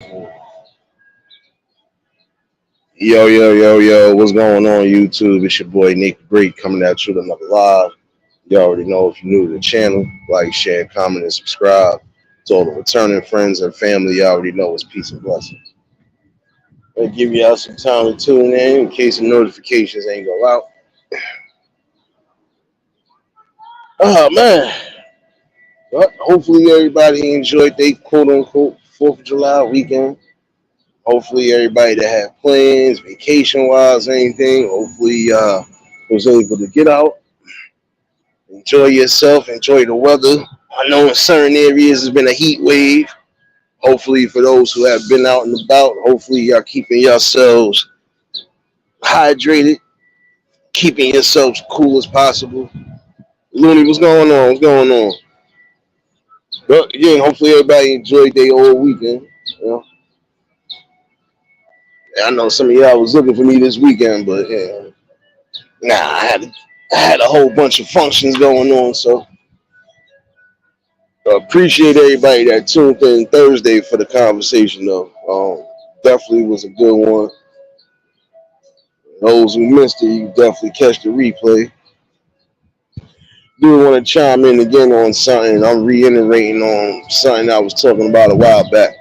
Yo, yo, yo, yo, what's going on, YouTube? It's your boy Nick Great coming at you with another live. You already know if you're new to the channel, like, share, comment, and subscribe. To all the returning friends and family, you already know it's peace and blessings. I'll give y'all some time to tune in case the notifications ain't go out. Oh, man. But hopefully everybody enjoyed their quote-unquote 4th of July weekend. Hopefully everybody that had plans, vacation-wise, anything, hopefully was able to get out. Enjoy yourself. Enjoy the weather. I know in certain areas there's been a heat wave. Hopefully, for those who have been out and about, hopefully y'all keeping yourselves hydrated, keeping yourselves cool as possible. Looney, what's going on? What's going on? But again, hopefully everybody enjoyed their whole weekend. You know, I know some of y'all was looking for me this weekend, but yeah, nah, I had a whole bunch of functions going on, so appreciate everybody that tuned in Thursday for the conversation, though. Definitely was a good one. Those who missed it, you definitely catch the replay. Do want to chime in again on something. I'm reiterating on something I was talking about a while back.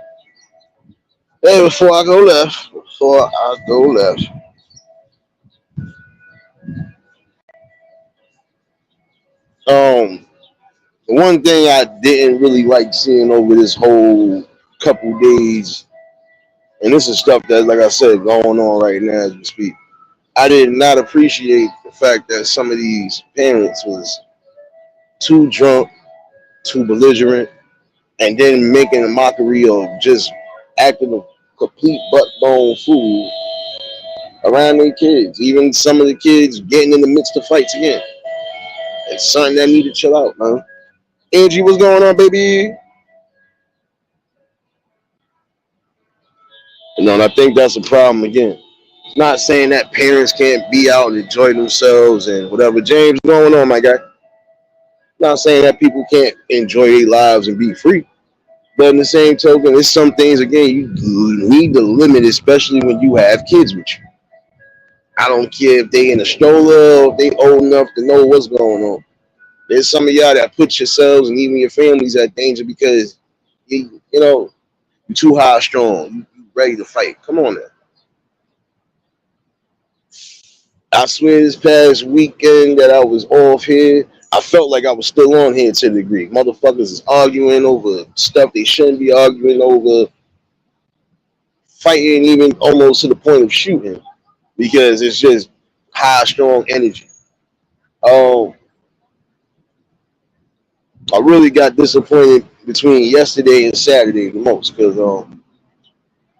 Hey, before I go left, um, one thing I didn't really like seeing over this whole couple days, and this is stuff that, like I said, going on right now as we speak. I did not appreciate the fact that some of these parents was too drunk, too belligerent, and then making a mockery of just acting a complete butt bone fool around their kids. Even some of the kids getting in the midst of fights again. It's something that need to chill out, man. Angie, what's going on, baby? And I think that's a problem again. Not saying that parents can't be out and enjoy themselves and whatever. James, what's going on, my guy? Not saying that people can't enjoy their lives and be free. But in the same token, there's some things again you need to limit, especially when you have kids with you. I don't care if they in a stroller or if they old enough to know what's going on. There's some of y'all that put yourselves and even your families at danger because you're too high strong. You ready to fight. Come on now. I swear this past weekend that I was off here, I felt like I was still on here to a degree. Motherfuckers is arguing over stuff they shouldn't be arguing over, fighting even almost to the point of shooting because it's just high strong energy. Um, I really got disappointed between yesterday and Saturday the most because,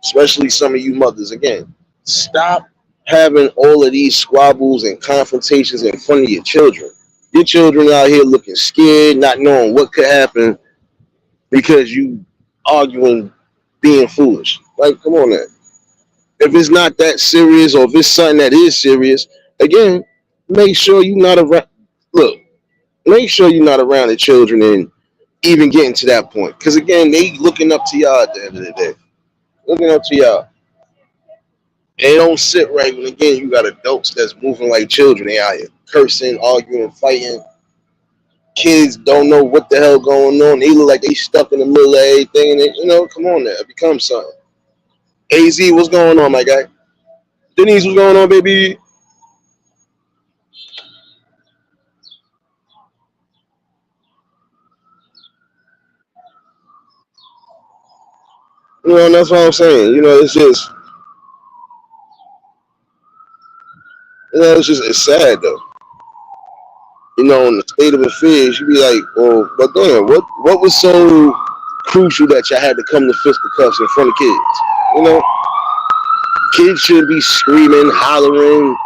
especially some of you mothers, again, stop having all of these squabbles and confrontations in front of your children. Your children out here looking scared, not knowing what could happen because you arguing, being foolish. Like, come on now. If it's not that serious or if it's something that is serious, again, make sure you're not around. Look, make sure you're not around the children and even getting to that point. Because again, they looking up to y'all at the end of the day. Looking up to y'all. They don't sit right when again you got adults that's moving like children. They out here cursing, arguing, fighting. Kids don't know what the hell going on. They look like they stuck in the middle of everything. And come on now, it becomes something. AZ, what's going on, my guy? Denise, what's going on, baby? And that's what I'm saying. It's just, it's sad though. In the state of affairs, you be like, well, but damn, what was so crucial that y'all had to come to fisticuffs in front of kids? You know, kids should be screaming, hollering,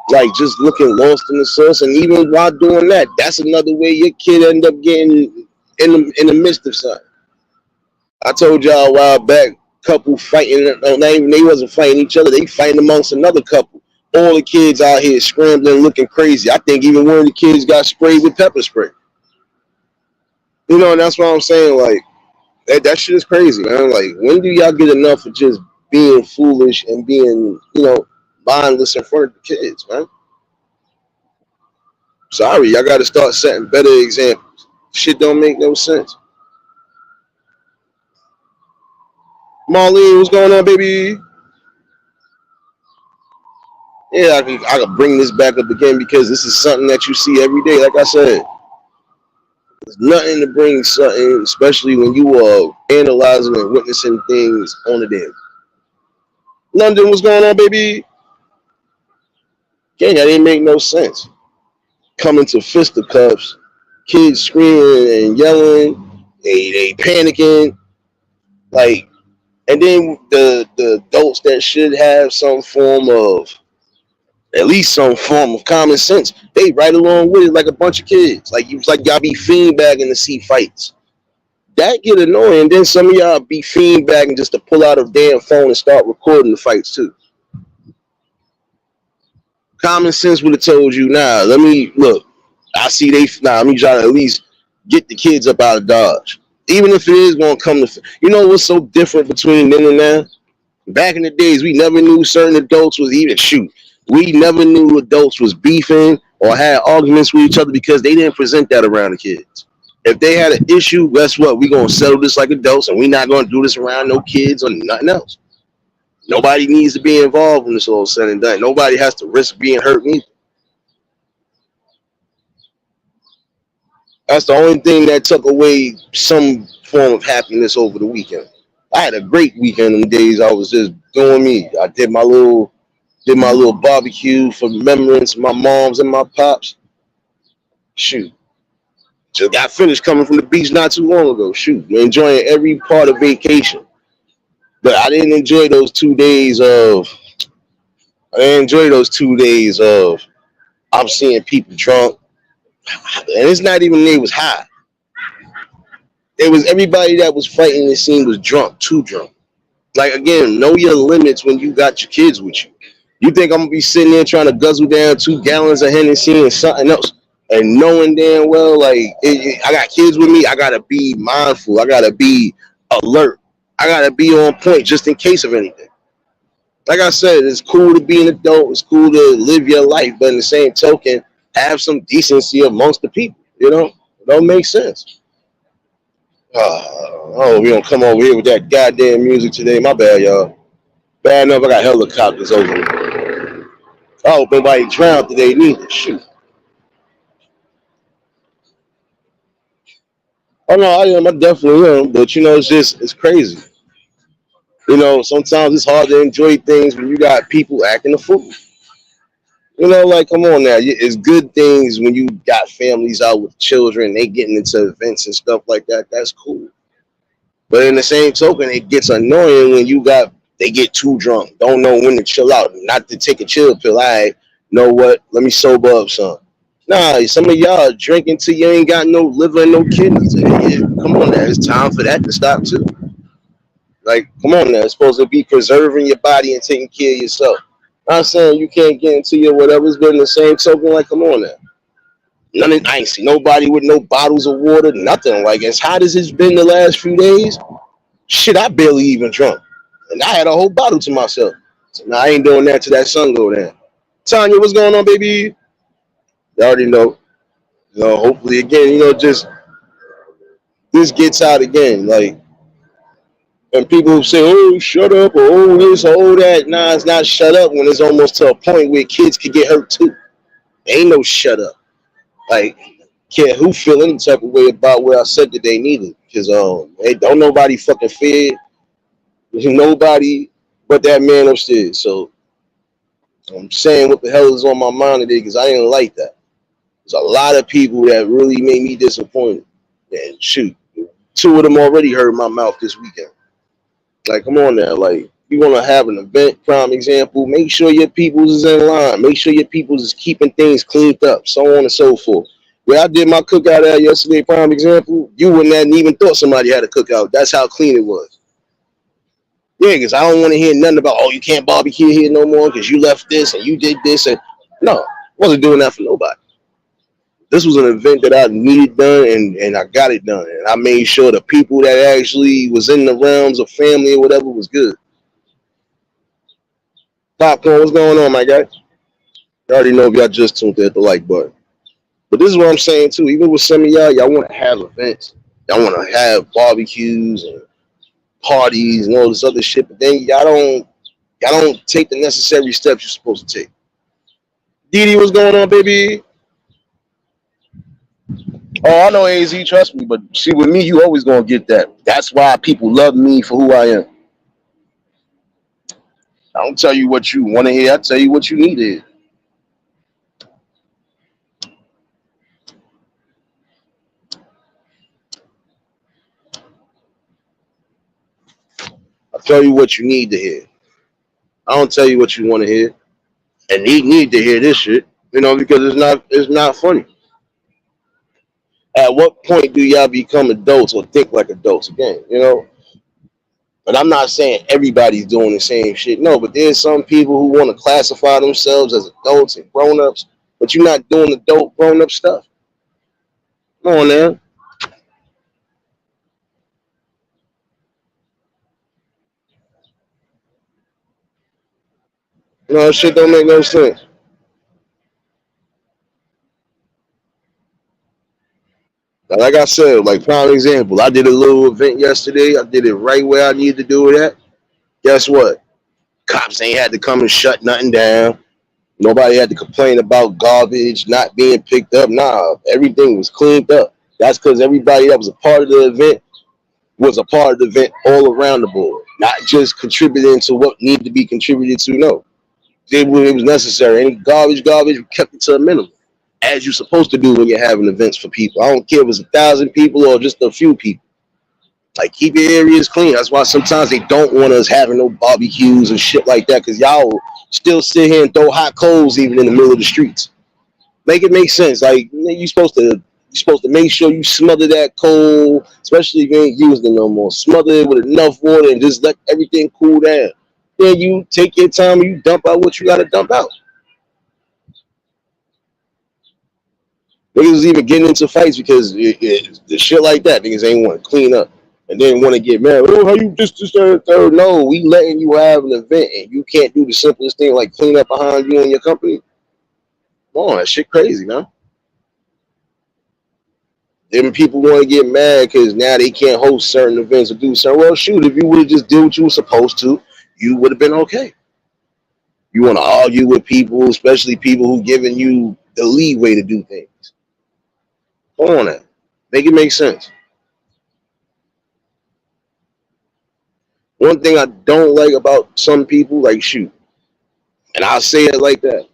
like just looking lost in the sauce. And even while doing that, that's another way your kid end up getting in the midst of something. I told y'all a while back, couple fighting. They wasn't fighting each other. They fighting amongst another couple. All the kids out here scrambling, looking crazy. I think even one of the kids got sprayed with pepper spray. And that's what I'm saying. Like, That shit is crazy, man. Like, when do y'all get enough of just being foolish and being, mindless in front of the kids, man? Sorry, y'all got to start setting better examples. Shit don't make no sense. Marlene, what's going on, baby? Yeah, I could bring this back up again because this is something that you see every day. Like I said, there's nothing to bring something, especially when you are analyzing and witnessing things on the day. London, what's going on, baby? Gang, that didn't make no sense. Coming to fisticuffs, kids screaming and yelling, they panicking, like, and then the adults that should have some form of, at least some form of common sense, they right along with it like a bunch of kids. Like, you like y'all be fiendbagging to see fights. That get annoying. Then some of y'all be fiendbagging just to pull out a damn phone and start recording the fights too. Common sense would have told you, nah, let me look. I see let me try to at least get the kids up out of Dodge. Even if it is going to come to, what's so different between then and now? Back in the days, we never knew certain adults was even shoot. We never knew adults was beefing or had arguments with each other because they didn't present that around the kids. If they had an issue, guess what? We gonna settle this like adults, and we not gonna do this around no kids or nothing else. Nobody needs to be involved when this all said and done. Nobody has to risk being hurt neither. That's the only thing that took away some form of happiness over the weekend. I had a great weekend. Them days I was just doing me. I did my little barbecue for remembrance of my moms and my pops. Shoot, just got finished coming from the beach not too long ago. Shoot, enjoying every part of vacation. But I didn't enjoy those 2 days of. I didn't enjoy those 2 days of. I'm seeing people drunk, and it's not even they was high. It was everybody that was fighting the scene was drunk, too drunk. Like, again, know your limits when you got your kids with you. You think I'm gonna be sitting there trying to guzzle down 2 gallons of Hennessy and something else, and knowing damn well, like, I got kids with me. I gotta be mindful. I gotta be alert. I gotta be on point just in case of anything. Like I said, it's cool to be an adult. It's cool to live your life, but in the same token, have some decency amongst the people. It don't make sense. Oh, we don't come over here with that goddamn music today. My bad, y'all. Bad enough, I got helicopters over me. I hope nobody drowned today neither. Shoot. Oh no, I am. I definitely am. But it's crazy. Sometimes it's hard to enjoy things when you got people acting a fool. Like, come on now. It's good things when you got families out with children, they getting into events and stuff like that. That's cool. But in the same token, it gets annoying when they get too drunk, don't know when to chill out, not to take a chill pill. I know what? Let me sober up some. Nah, some of y'all drinking till you ain't got no liver and no kidneys. Yeah, come on now, it's time for that to stop too. Like, come on now, it's supposed to be preserving your body and taking care of yourself. I'm saying you can't get into your whatever's, but in the same token, like, come on now. I ain't see nobody with no bottles of water, nothing. Like, as hot as it's been the last few days, shit, I barely even drunk. And I had a whole bottle to myself. So now I ain't doing that till that sun go down. Tanya, what's going on, baby? You already know. Hopefully again, just this gets out again. Like, and people say, oh, shut up, or oh, this, or oh, that. Nah, it's not shut up when it's almost to a point where kids could get hurt too. Ain't no shut up. Like, care who feel any type of way about what I said that they needed. Because hey, don't nobody fucking fear nobody but that man upstairs. So I'm saying what the hell is on my mind today because I didn't like that. There's a lot of people that really made me disappointed. And shoot, two of them already hurt my mouth this weekend. Like, come on now. Like, you want to have an event, prime example, make sure your peoples is in line. Make sure your peoples is keeping things cleaned up, so on and so forth. Where I did my cookout at yesterday, prime example, you wouldn't have even thought somebody had a cookout. That's how clean it was. Yeah, because I don't want to hear nothing about, oh, you can't barbecue here no more because you left this and you did this. And no, I wasn't doing that for nobody. This was an event that I needed done, and I got it done. And I made sure the people that actually was in the realms of family or whatever was good. Popcorn, what's going on, my guy? You already know if y'all just tuned in at the like button. But this is what I'm saying too. Even with some of y'all want to have events, y'all want to have barbecues and parties and all this other shit, but then y'all don't take the necessary steps you're supposed to take. Didi, what's going on, baby? Oh, I know AZ, trust me, but see, with me, you always gonna get that. That's why people love me for who I am. I don't tell you what you want to hear. I tell you what you need to hear. I tell you what you need to hear. I don't tell you what you want to hear, and they need to hear this shit. Because it's not funny. At what point do y'all become adults or think like adults again? But I'm not saying everybody's doing the same shit. No, but there's some people who want to classify themselves as adults and grown-ups, but you're not doing adult grown-up stuff. Come on now. Shit don't make no sense. Like I said, like prime example, I did a little event yesterday. I did it right where I needed to do it at. Guess what? Cops ain't had to come and shut nothing down. Nobody had to complain about garbage not being picked up. Nah, everything was cleaned up. That's because everybody that was a part of the event was a part of the event all around the board, not just contributing to what needed to be contributed to. No, it was necessary. Any garbage, we kept it to a minimum, as you're supposed to do when you're having events for people. I don't care if it's 1,000 people or just a few people. Like, keep your areas clean. That's why sometimes they don't want us having no barbecues and shit like that, because y'all still sit here and throw hot coals even in the middle of the streets. Make it make sense. Like, you're supposed to make sure you smother that coal, especially if you ain't using it no more. Smother it with enough water and just let everything cool down. Then you take your time and you dump out what you gotta dump out. Niggas even getting into fights because the shit like that, niggas ain't want to clean up and then want to get mad. Oh, how you just third? No, we letting you have an event and you can't do the simplest thing like clean up behind you and your company. Come on, that shit crazy, man. Then people want to get mad because now they can't host certain events or do certain. Well, shoot, if you would have just did what you were supposed to, you would have been okay. You want to argue with people, especially people who giving you the leeway to do things. Come on now. Make it make sense. One thing I don't like about some people, like, shoot, and I'll say it like that.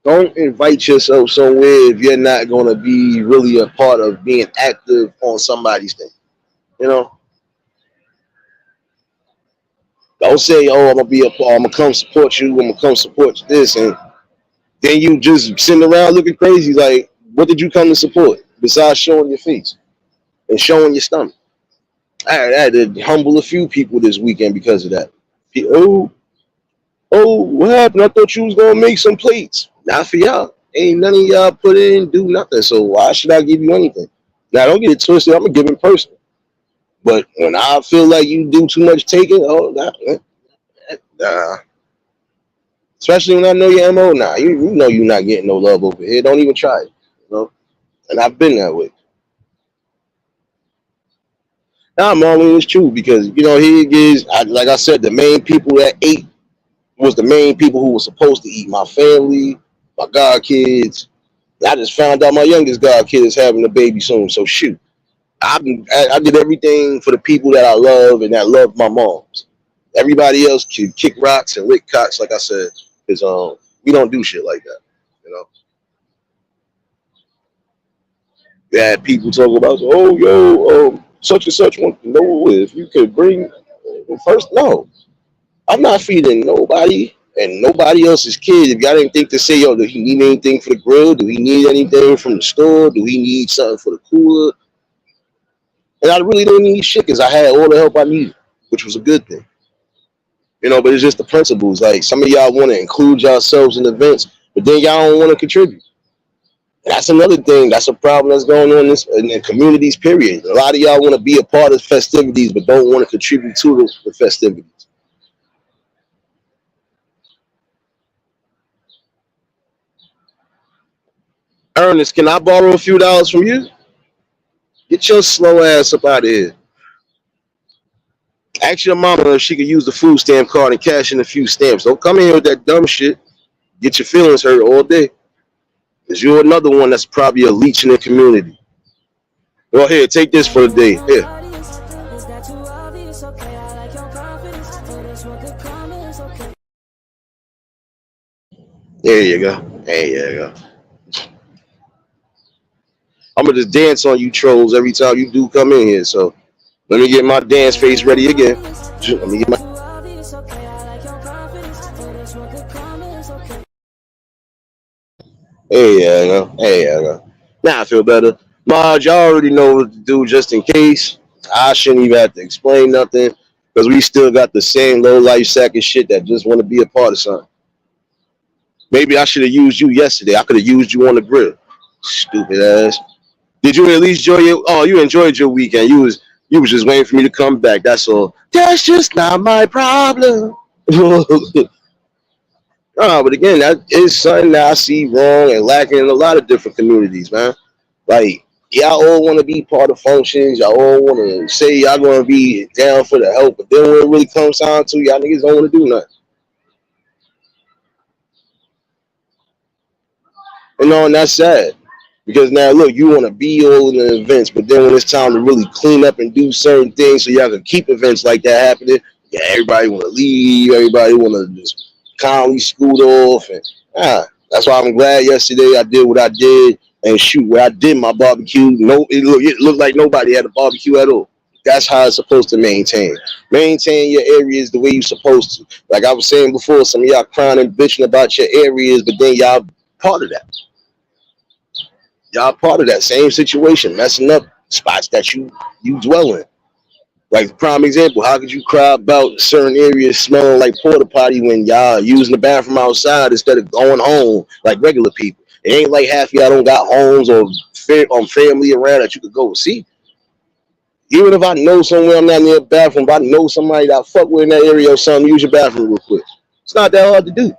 Don't invite yourself somewhere if you're not going to be really a part of being active on somebody's thing. You know, don't say, "Oh, I'm gonna be I'm gonna come support you. I'm gonna come support this," and then you just sitting around looking crazy. Like, what did you come to support besides showing your face and showing your stomach? I had to humble a few people this weekend because of that. Oh, what happened? I thought you was gonna make some plates. Not for y'all. Ain't none of y'all put in, do nothing. So why should I give you anything? Now don't get it twisted. I'm a giving person. But when I feel like you do too much taking, nah. Especially when I know your MO, nah. You know you're not getting no love over here. Don't even try it. You know? And I've been that way. Now, Marlon, it's true because here it is. Like I said, the main people that ate was the main people who were supposed to eat. My family, my god kids. I just found out my youngest god kid is having a baby soon. So shoot, I did everything for the people that I love and that love my moms. Everybody else can kick rocks and lick cocks, like I said, because we don't do shit like that. You know, we had people talk about, oh yo, such and such want to know if you could bring first. No, I'm not feeding nobody and nobody else's kid. If y'all didn't think to say, yo, do he need anything for the grill? Do he need anything from the store? Do he need something for the cooler? And I really didn't need shit because I had all the help I needed, which was a good thing. But it's just the principles. Like, some of y'all want to include yourselves in events, but then y'all don't want to contribute. That's another thing. That's a problem that's going on in the communities. Period. A lot of y'all want to be a part of festivities, but don't want to contribute to the festivities. Ernest, can I borrow a few dollars from you? Get your slow ass up out of here. Ask your mama if she could use the food stamp card and cash in a few stamps. Don't come in here with that dumb shit. Get your feelings hurt all day. Because you're another one that's probably a leech in the community. Well, here, take this for the day. Here. There you go. There you go. I'm going to just dance on you trolls every time you do come in here. So let me get my dance face ready again. Let me get my. Hey, yeah, go. Hey, yeah, go. Now I feel better. Marge, y'all already know what to do just in case. I shouldn't even have to explain nothing because we still got the same low life sack of shit that just want to be a part of something. Maybe I should have used you yesterday. I could have used you on the grill. Stupid ass. Did you at least enjoy your? Oh, you enjoyed your weekend. You was just waiting for me to come back. That's all. That's just not my problem. But again, that is something that I see wrong and lacking in a lot of different communities, man. Like, y'all all want to be part of functions. Y'all all want to say y'all going to be down for the help. But then when it really comes down to y'all niggas don't want to do nothing. And that's sad. Because now, look, you want to be all in the events, but then when it's time to really clean up and do certain things so y'all can keep events like that happening, yeah, everybody want to leave. Everybody want to just calmly scoot off. And that's why I'm glad yesterday I did what I did. And shoot, where I did my barbecue, no, it looked like nobody had a barbecue at all. That's how it's supposed to maintain. Maintain your areas the way you're supposed to. Like I was saying before, some of y'all crying and bitching about your areas, but then y'all part of that. Y'all part of that same situation, messing up spots that you dwell in. Like prime example, how could you cry about certain areas smelling like porta potty when y'all using the bathroom outside instead of going home like regular people? It ain't like half y'all don't got homes or family around that you could go see. Even if I know somewhere I'm not near a bathroom, if I know somebody that I fuck with in that area or something, use your bathroom real quick. It's not that hard to do.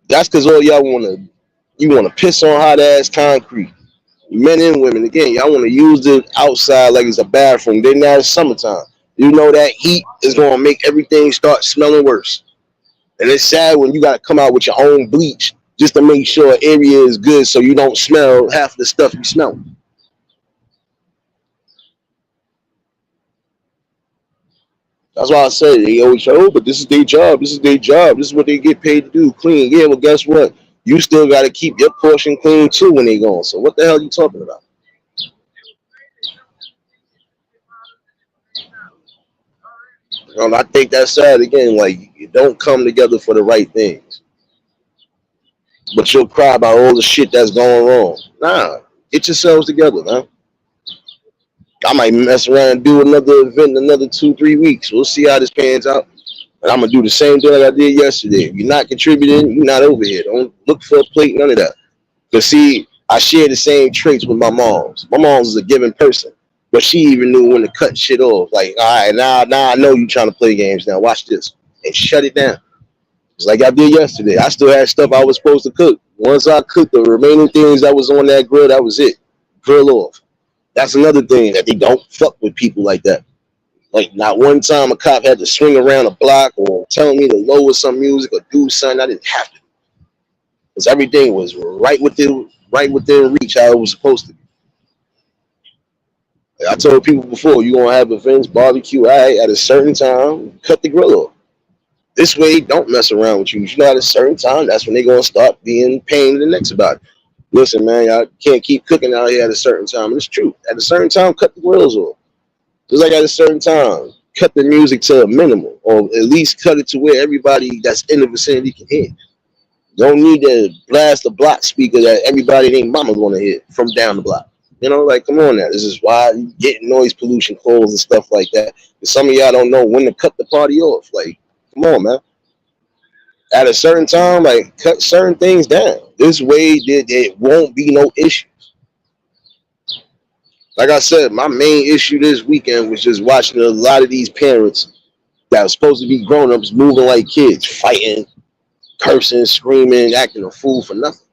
That's because all y'all wanna piss on hot ass concrete. Men and women, again, y'all want to use the outside like it's a bathroom. Then now it's summertime. You know that heat is going to make everything start smelling worse. And it's sad when you got to come out with your own bleach just to make sure area is good so you don't smell half the stuff you smell. That's why I say they always say, oh, but this is their job. This is their job. This is what they get paid to do, clean. Yeah, well, guess what? You still got to keep your portion clean too when they gone. So what the hell are you talking about? I think that's sad again. Like you don't come together for the right things, but you'll cry about all the shit that's going wrong. Nah, get yourselves together, man. I might mess around and do another event in another 2, 3 weeks. We'll see how this pans out. And I'm gonna do the same thing like I did yesterday. If you're not contributing, you're not over here. Don't look for a plate, none of that. Cause see, I share the same traits with my moms. My mom's is a giving person, but she even knew when to cut shit off. Like, all right, now I know you trying to play games. Now watch this and shut it down. It's like I did yesterday. I still had stuff I was supposed to cook. Once I cooked the remaining things that was on that grill, that was it. Grill off. That's another thing that they don't fuck with people like that. Like not one time a cop had to swing around a block or tell me to lower some music or do something. I didn't have to because everything was right within reach how it was supposed to be. Like I told people before, you gonna have events, barbecue, all right, at a certain time, cut the grill off. This way, don't mess around with you. You know, at a certain time, that's when they're gonna start being pain in the necks about it. Listen, man, y'all can't keep cooking out here at a certain time. And it's true. At a certain time, cut the grills off. Just like at a certain time, cut the music to a minimum, or at least cut it to where everybody that's in the vicinity can hear. Don't need to blast the block speaker that everybody ain't mama gonna hear from down the block. Like come on now. This is why you get noise pollution calls and stuff like that. Some of y'all don't know when to cut the party off. Like, come on, man. At a certain time, like cut certain things down. This way, it won't be no issue. Like I said, my main issue this weekend was just watching a lot of these parents that are supposed to be grown ups moving like kids, fighting, cursing, screaming, acting a fool for nothing.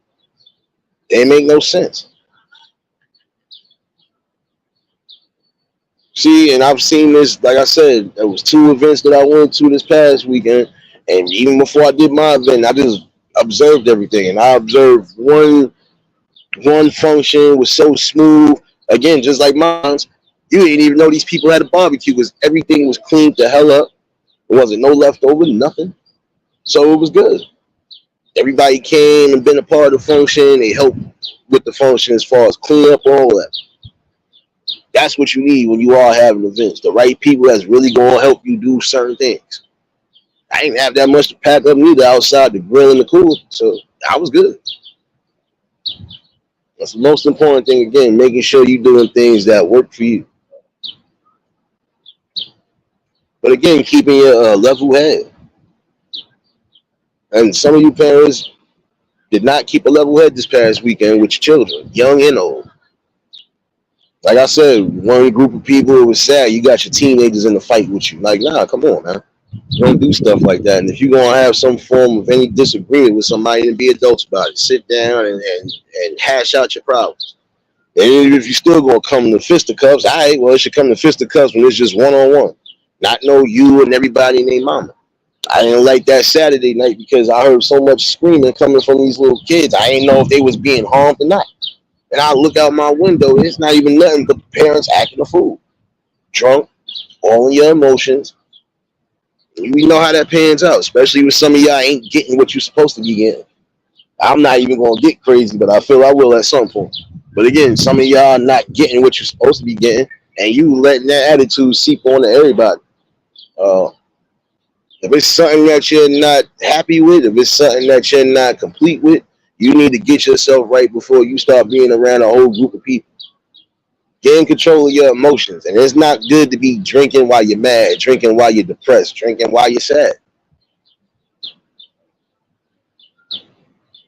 They make no sense. See, and I've seen this, like I said, there was two events that I went to this past weekend, and even before I did my event, I just observed everything, and I observed one function was so smooth. Again, just like mine, you didn't even know these people had a barbecue because everything was cleaned the hell up. There wasn't no leftover, nothing. So it was good. Everybody came and been a part of the function. They helped with the function as far as clean up all that. That's what you need when you are having events. The right people that's really going to help you do certain things. I didn't have that much to pack up neither outside the grill and the cooler. So I was good. That's the most important thing, again, making sure you're doing things that work for you. But again, keeping your level head. And some of you parents did not keep a level head this past weekend with your children, young and old. Like I said, one group of people, it was sad. You got your teenagers in the fight with you. Like, nah, come on, man. You don't do stuff like that. And if you're going to have some form of any disagreement with somebody, then be adults about it. Sit down and hash out your problems. And if you're still going to come to fisticuffs, all right, well, it should come to fisticuffs when it's just one-on-one. Not know you and everybody and their mama. I didn't like that Saturday night because I heard so much screaming coming from these little kids. I didn't know if they was being harmed or not. And I look out my window, it's not even nothing but the parents acting a fool. Drunk, all in your emotions. We know how that pans out, especially with some of y'all ain't getting what you're supposed to be getting. I'm not even going to get crazy, but I feel I will at some point. But again, some of y'all not getting what you're supposed to be getting, and you letting that attitude seep on to everybody. Uh, if it's something that you're not happy with, if it's something that you're not complete with, you need to get yourself right before you start being around a whole group of people. Get in control of your emotions. And it's not good to be drinking while you're mad, drinking while you're depressed, drinking while you're sad.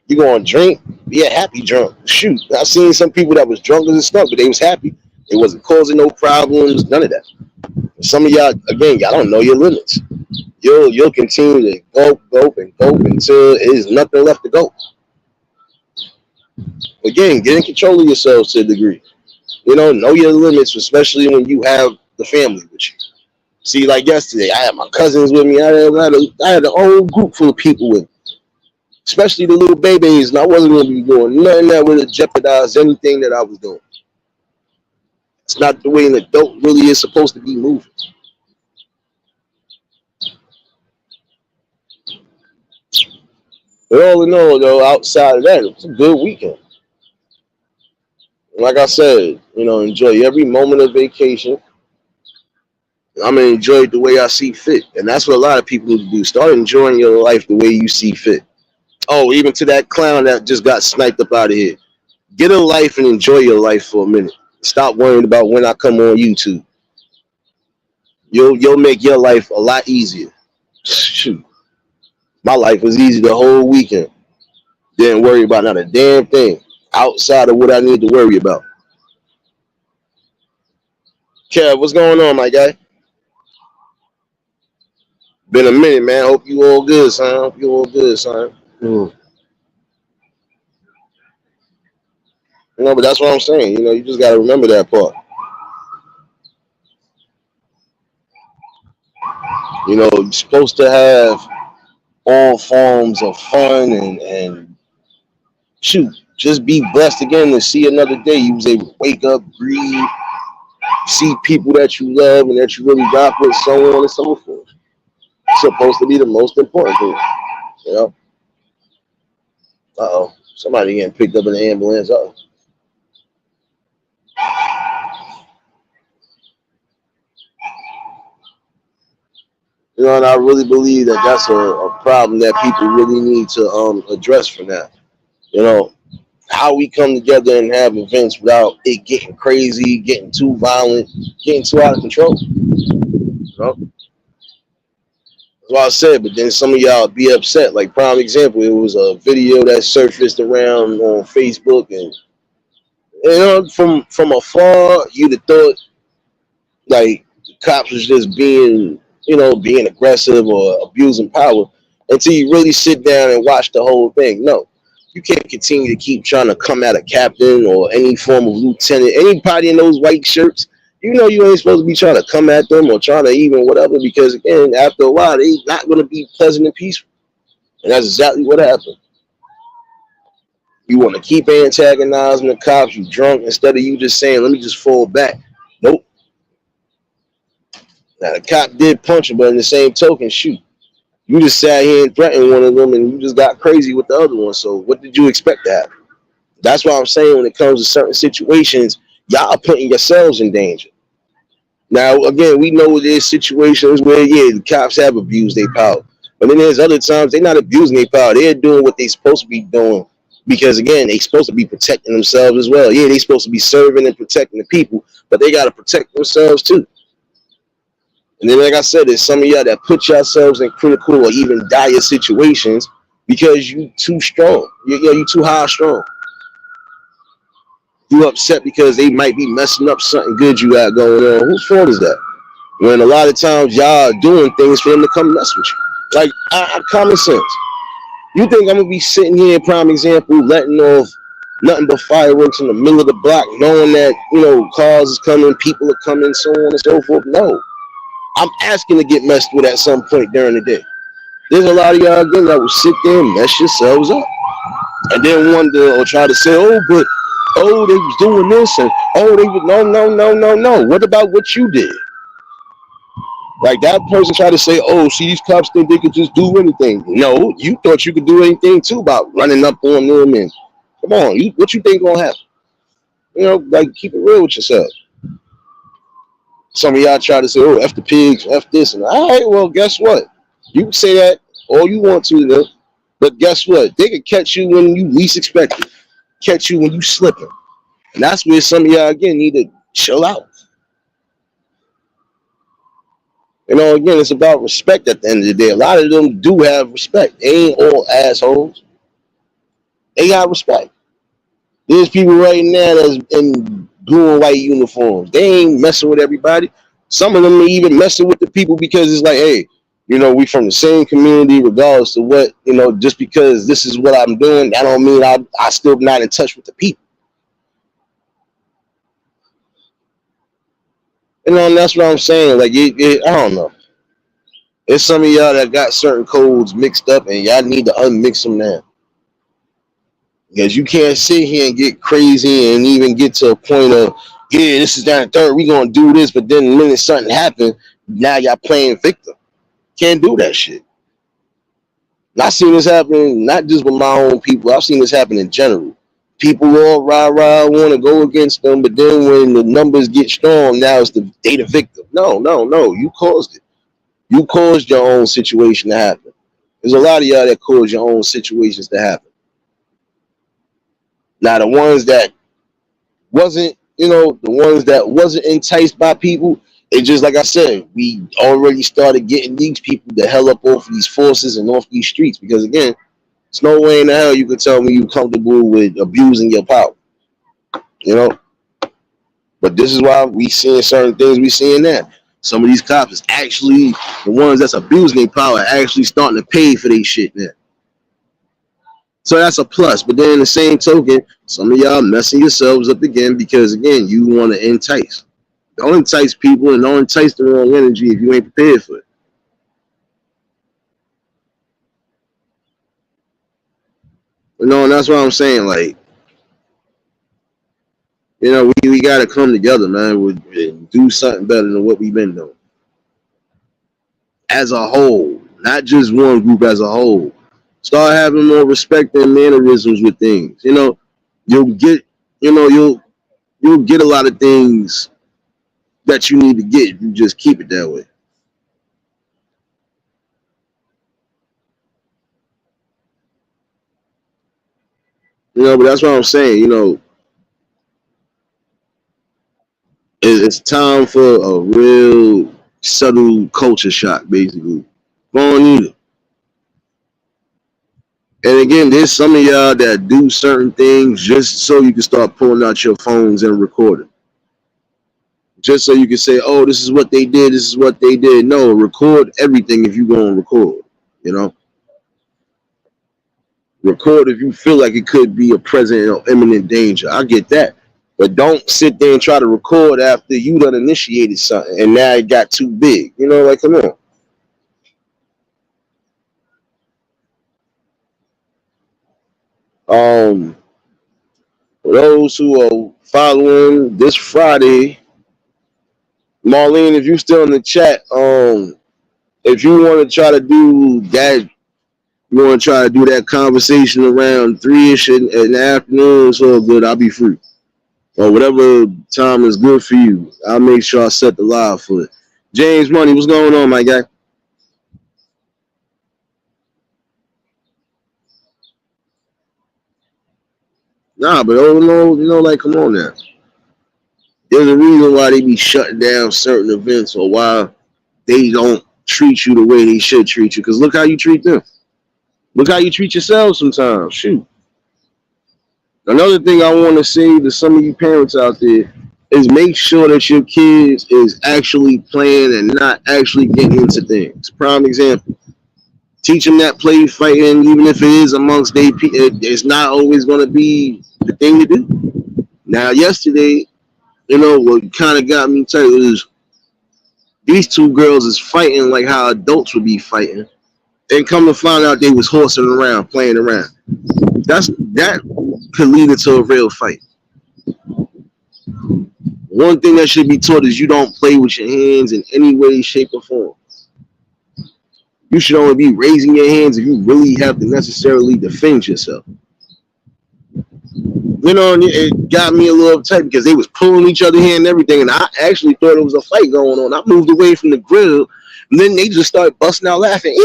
You're going to drink, be a happy drunk. Shoot, I've seen some people that was drunk as a skunk, but they was happy. It wasn't causing no problems, none of that. Some of y'all, again, y'all don't know your limits. You'll continue to gulp until there's nothing left to go. Again, get in control of yourselves to a degree. Know your limits, especially when you have the family with you. See, like yesterday, I had my cousins with me. I had a whole group full of people with me, especially the little babies, and I wasn't going to be doing nothing that would have jeopardized anything that I was doing. It's not the way an adult really is supposed to be moving. But all in all, though, outside of that, it was a good weekend. Like I said, enjoy every moment of vacation. I'm gonna enjoy it the way I see fit, and that's what a lot of people need to do. Start enjoying your life the way you see fit. Oh, even to that clown that just got sniped up out of here. Get a life and enjoy your life for a minute. Stop worrying about when I come on YouTube. You'll make your life a lot easier. Shoot, my life was easy the whole weekend. Didn't worry about not a damn thing outside of what I need to worry about. Kev, what's going on, my guy? Been a minute, man. Hope you all good, son. Hope you all good, son. But that's what I'm saying. You just got to remember that part. You're supposed to have all forms of fun and shoot, just be blessed again to see another day. You was able to wake up, breathe, see people that you love and that you really rock with, so on and so forth. It's supposed to be the most important thing. You know? Uh-oh. Somebody getting picked up in the ambulance. Uh-oh. And I really believe that that's a problem that people really need to address for now. How we come together and have events without it getting crazy, getting too violent, getting too out of control. You know? That's what I said. But then some of y'all be upset. Like prime example, it was a video that surfaced around on Facebook, and from afar, you'd have thought like the cops was just being aggressive or abusing power until you really sit down and watch the whole thing. No, you can't continue to keep trying to come at a captain or any form of lieutenant, anybody in those white shirts. You know you ain't supposed to be trying to come at them or trying to even whatever, because again, after a while, they not going to be pleasant and peaceful, and that's exactly what happened. You want to keep antagonizing the cops. You drunk instead of you just saying, "Let me just fall back." Nope. Now the cop did punch him, but in the same token, shoot, you just sat here and threatened one of them, and you just got crazy with the other one. So what did you expect to happen? That's what I'm saying. When it comes to certain situations, y'all are putting yourselves in danger. Now, again, we know there's situations where the cops have abused their power, but then there's other times they're not abusing their power. They're doing what they're supposed to be doing because again, they're supposed to be protecting themselves as well. Yeah, they're supposed to be serving and protecting the people, but they got to protect themselves too. And then, like I said, there's some of y'all that put yourselves in critical or even dire situations because you too strong. You too high strong. You upset because they might be messing up something good you got going on. Whose fault is that? When a lot of times y'all are doing things for them to come mess with you. Like common sense. You think I'm gonna be sitting here, prime example, letting off nothing but fireworks in the middle of the block, knowing that cars is coming, people are coming, so on and so forth? No, I'm asking to get messed with at some point during the day. There's a lot of y'all again that will sit there and mess yourselves up, and then wonder or try to say, "Oh, but they was doing this," and "Oh, they was no, no, no, no, no." What about what you did? Like that person tried to say, "Oh, see, these cops think they could just do anything." No, you thought you could do anything too about running up on them and come on, what you think gonna happen? Like keep it real with yourself. Some of y'all try to say, "Oh, f the pigs, f this," and all right, well, guess what? You can say that all you want to, though, but guess what? They can catch you when you least expect it, catch you when you slipping, and that's where some of y'all again need to chill out. Again, it's about respect at the end of the day. A lot of them do have respect. They ain't all assholes. They got respect. There's people right now that's in blue and white uniforms. They ain't messing with everybody. Some of them are even messing with the people because it's like, hey, we from the same community, regardless of what, just because this is what I'm doing, that don't mean I still not in touch with the people. And that's what I'm saying. Like, I don't know. There's some of y'all that got certain codes mixed up, and y'all need to unmix them now. Because you can't sit here and get crazy and even get to a point of, yeah, this is down the third, we gonna do this, but then the minute something happened, now y'all playing victim. Can't do that shit. And I've seen this happen not just with my own people, I've seen this happen in general. People all rah want to go against them, but then when the numbers get strong, now it's they the victim. No, no, no. You caused it. You caused your own situation to happen. There's a lot of y'all that caused your own situations to happen. Now the ones that wasn't enticed by people, it just like I said, we already started getting these people the hell up off these forces and off these streets because again, there's no way in the hell you could tell me you're comfortable with abusing your power. You know? But this is why we seeing certain things we seeing now. Some of these cops is actually the ones that's abusing their power actually starting to pay for their shit now. So that's a plus. But then in the same token, some of y'all messing yourselves up again because again, you want to entice. Don't entice people and don't entice the wrong energy if you ain't prepared for it. And that's what I'm saying. Like, we got to come together, man. And do something better than what we've been doing as a whole, not just one group as a whole. Start having more respect and mannerisms with things. You'll get, you'll get a lot of things that you need to get if you just keep it that way. But that's what I'm saying. It's time for a real subtle culture shock, basically. phone either. And again, there's some of y'all that do certain things just so you can start pulling out your phones and recording. Just so you can say, oh, this is what they did, this is what they did. No, record everything if you go and record. You know, record if you feel like it could be a present or imminent danger. I get that. But don't sit there and try to record after you done initiated something and now it got too big. You know, like, come on. For those who are following this Friday, Marlene, if you still in the chat, if you want to try to do that, you want to try to do that conversation around 3-ish in the afternoon, it's all good. I'll be free. Or whatever time is good for you. I'll make sure I set the live for it. James Money, what's going on, my guy? Nah, but oh no, like, come on now. There's a reason why they be shutting down certain events or why they don't treat you the way they should treat you. Because look how you treat them. Look how you treat yourself sometimes. Shoot. Another thing I want to say to some of you parents out there is make sure that your kids is actually playing and not actually getting into things. Prime example. Teach them that play fighting, even if it is amongst they, it's not always going to be the thing to do. Now, yesterday, what kind of got me tight was these two girls is fighting like how adults would be fighting, and come to find out they was horsing around, playing around. That could lead into a real fight. One thing that should be taught is you don't play with your hands in any way, shape, or form. You should only be raising your hands if you really have to necessarily defend yourself. And it got me a little upset because they was pulling each other here and everything, and I actually thought it was a fight going on. I moved away from the grill, and then they just started busting out laughing.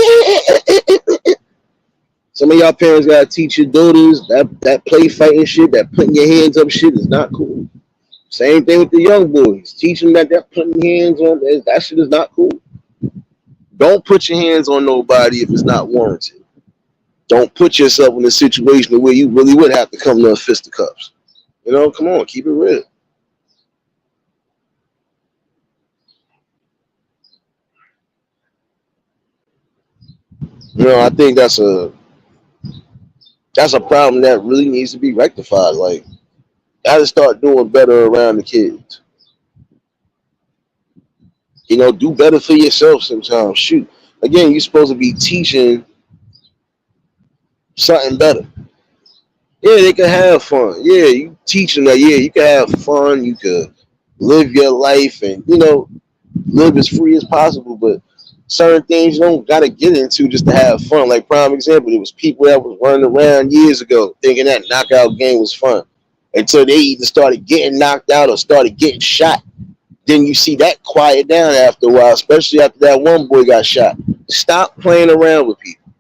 Some of y'all parents gotta teach your daughters that play fighting shit, that putting your hands up shit is not cool. Same thing with the young boys. Teach them that putting hands on that shit is not cool. Don't put your hands on nobody if it's not warranted. Don't put yourself in a situation where you really would have to come to a fisticuffs. Come on, keep it real. I think that's a problem that really needs to be rectified. Like, gotta start doing better around the kids. Do better for yourself sometimes. Shoot. Again, you're supposed to be teaching something better. Yeah, they can have fun. Yeah, you teach them that. Yeah, you can have fun. You could live your life and live as free as possible. But certain things you don't gotta get into just to have fun. Like, prime example, there was people that was running around years ago thinking that knockout game was fun until they either started getting knocked out or started getting shot. Then you see that quiet down after a while, especially after that one boy got shot. Stop playing around with people.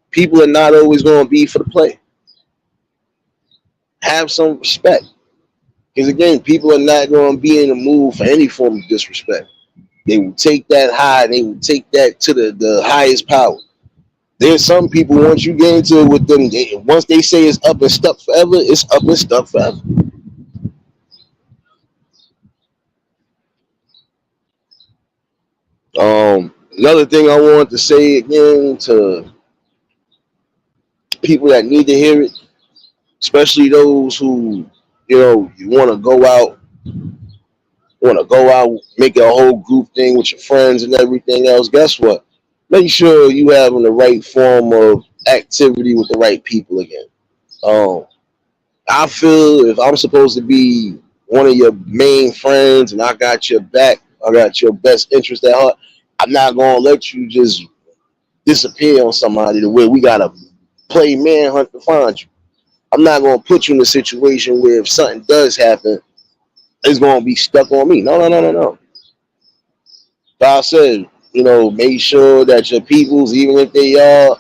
People are not always going to be for the play. Have some respect. Because again, people are not going to be in the mood for any form of disrespect. They will take that high. They will take that to the highest power. There's some people, once you get into it with them, once they say it's up and stuck forever, it's up and stuck forever. Another thing I wanted to say again to people that need to hear it, especially those who, you want to go out, make a whole group thing with your friends and everything else. Guess what? Make sure you having the right form of activity with the right people again. Um, I feel if I'm supposed to be one of your main friends and I got your back, I got your best interest at heart, I'm not gonna let you just disappear on somebody the way we gotta play manhunt to find you. I'm not gonna put you in a situation where if something does happen, it's gonna be stuck on me. No, no, no, no, no. But I said, make sure that your peoples, even if they are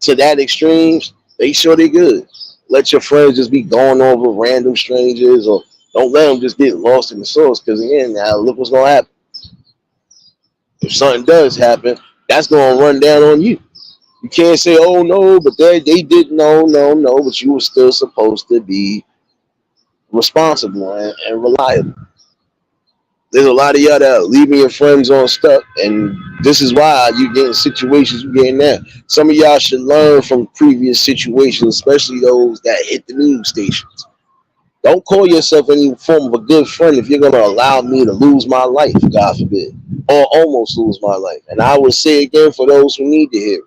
to that extremes, make sure they're good. Let your friends just be going over random strangers, or don't let them just get lost in the source. Because again, now look what's gonna happen. If something does happen, That's gonna run down on you. You can't say, "Oh no," but they did no, but you were still supposed to be responsible and reliable. There's a lot of y'all that are leaving your friends on stuck, and this is why you get in situations you get in now. Some of y'all should learn from previous situations, especially those that hit the news stations. Don't call yourself any form of a good friend if you're gonna allow me to lose my life, God forbid, or almost lose my life. And I will say again for those who need to hear,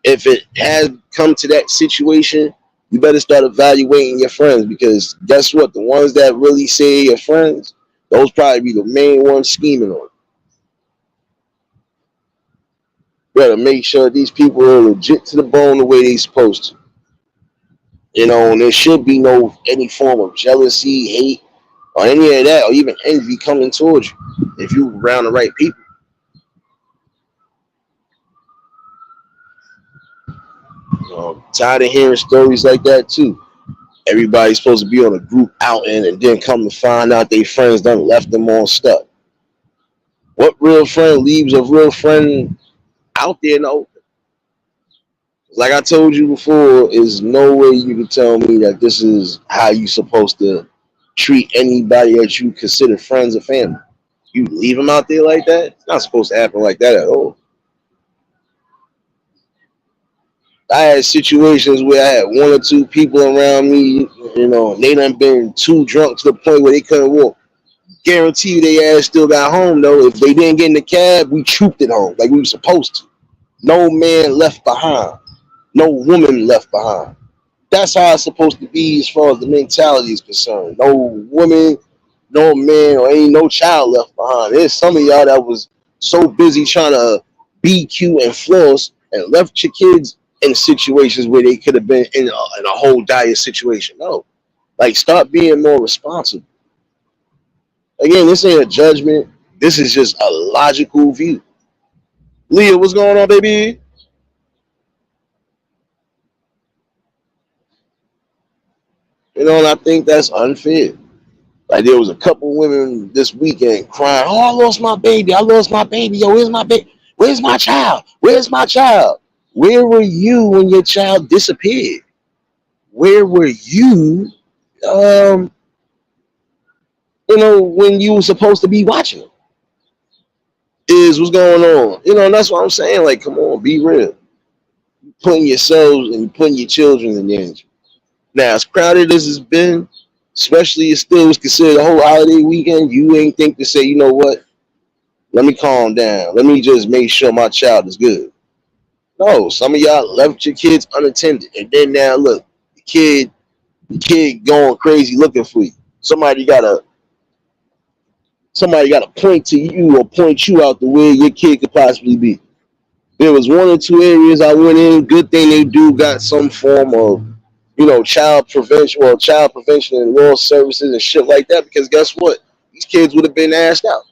if it has come to that situation, you better start evaluating your friends because guess what? The ones that really say your friends, those probably be the main ones scheming on. You better make sure these people are legit to the bone the way they supposed to. You know, and there should be no any form of jealousy, hate, or any of that, or even envy coming towards you if you around the right people. Tired of hearing stories like that too. Everybody's supposed to be on a group outing and then come to find out their friends done left them on stuck. What real friend leaves a real friend out there in the open? Like I told you before, is no way you can tell me that this is how you supposed to treat anybody that you consider friends or family. You leave them out there like that? It's not supposed to happen like that at all. I had situations where I had one or two people around me, they done been too drunk to the point where they couldn't walk. Guarantee you they ass still got home though. If they didn't get in the cab, we trooped it home like we were supposed to. No man left behind. No woman left behind. That's how it's supposed to be as far as the mentality is concerned. No woman, no man, or ain't no child left behind. There's some of y'all that was so busy trying to be cute and floss and left your kids in situations where they could have been in a whole dire situation. No, like start being more responsible. Again, this ain't a judgment. This is just a logical view. Leah, what's going on, baby? And I think that's unfair. Like there was a couple women this weekend crying, "Oh, I lost my baby. I lost my baby. Yo, where's my baby? Where's my child? Where's my child? Where were you when your child disappeared? Where were you, um, when you were supposed to be watching them? Is what's going on? And that's what I'm saying. Like, come on, be real. Putting yourselves and putting your children in danger. Now, as crowded as it's been, especially it still was considered a whole holiday weekend, you ain't think to say, you know what? Let me calm down. Let me just make sure my child is good. No, some of y'all left your kids unattended, and then now look, the kid going crazy looking for you. Somebody gotta somebody gotta point to you or point you out the way your kid could possibly be. There was one or two areas I went in. Good thing they do got some form of child prevention and law services and shit like that. Because guess what? These kids would have been asked out.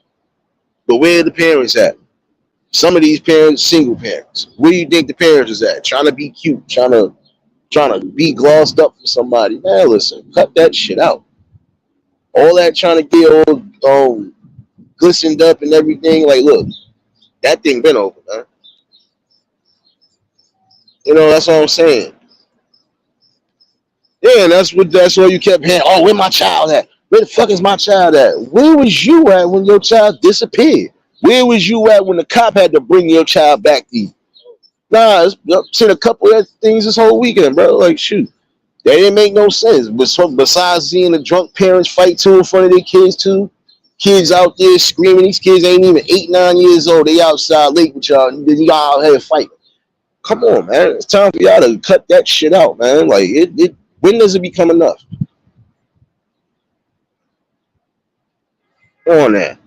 But where are the parents at? Some of these parents, single parents. Where do you think the parents is at? Trying to be cute, trying to be glossed up for somebody. Man, listen, cut that shit out. All that trying to get all glistened up and everything. Like, look, that thing been over, man. That's what I'm saying. Yeah, and that's why you kept hearing, oh, where my child at? Where the fuck is my child at? Where was you at when your child disappeared? Where was you at when the cop had to bring your child back to you? Nah, I've seen a couple of things this whole weekend, bro. Like, shoot, they didn't make no sense. But besides seeing the drunk parents fight too in front of their kids too, kids out there screaming. These kids ain't even 8, 9 years old. They outside late with y'all, and then y'all out here fighting. Come on, man. It's time for y'all to cut that shit out, man. Like, when does it become enough? On that.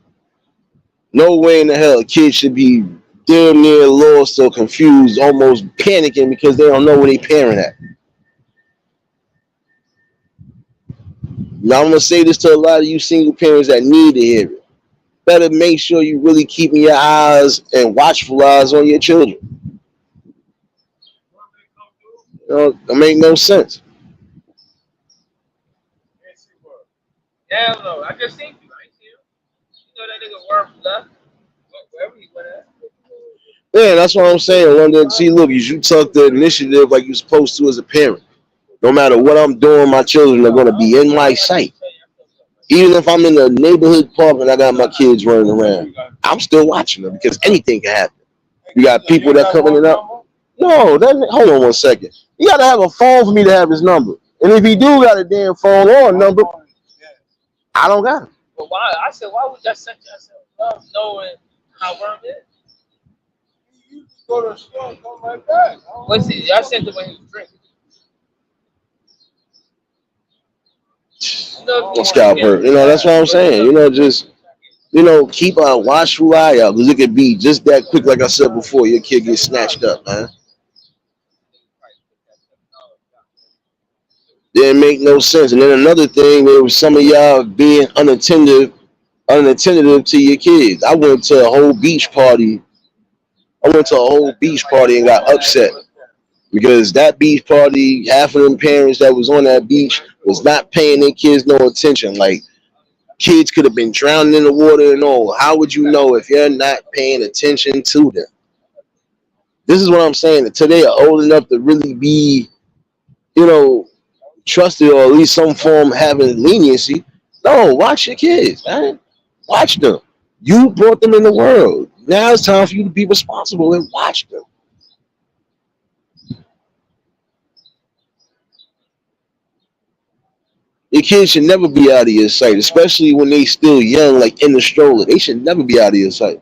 No way in the hell a kid should be damn near lost or confused, almost panicking because they don't know where they parent at. Now I'm gonna say this to a lot of you single parents that need to hear it. Better make sure you really keeping your eyes and watchful eyes on your children. It make no sense. Yeah, that's what I'm saying. London, see, look, you took the initiative like you're supposed to as a parent. No matter what I'm doing, my children are going to be in my sight. Even if I'm in the neighborhood park and I got my kids running around, I'm still watching them because anything can happen. You got people that come in and out. No, that, hold on one second. You got to have a phone for me to have his number. And if he do got a damn phone or a number, I don't got it. But why? I said, why would y'all set yourself up knowing how worm is? You just go to the store and come right back. What's it? Y'all sent it when he was drinking. Scalp hurt. That's what I'm saying. Just keep a watchful eye out because it could be just that quick. Like I said before, your kid gets snatched up, man. Didn't make no sense. And then another thing, there was some of y'all being unattentive to your kids. I went to a whole beach party and got upset because that beach party, half of them parents that was on that beach was not paying their kids no attention. Like kids could have been drowning in the water and all. How would you know if you're not paying attention to them? This is what I'm saying. Until they are old enough to really be, you know, trusted or at least some form having leniency. No, watch your kids, man. Watch them. You brought them in the world. Now it's time for you to be responsible and watch them. Your kids should never be out of your sight, especially when they still young, like in the stroller. They should never be out of your sight.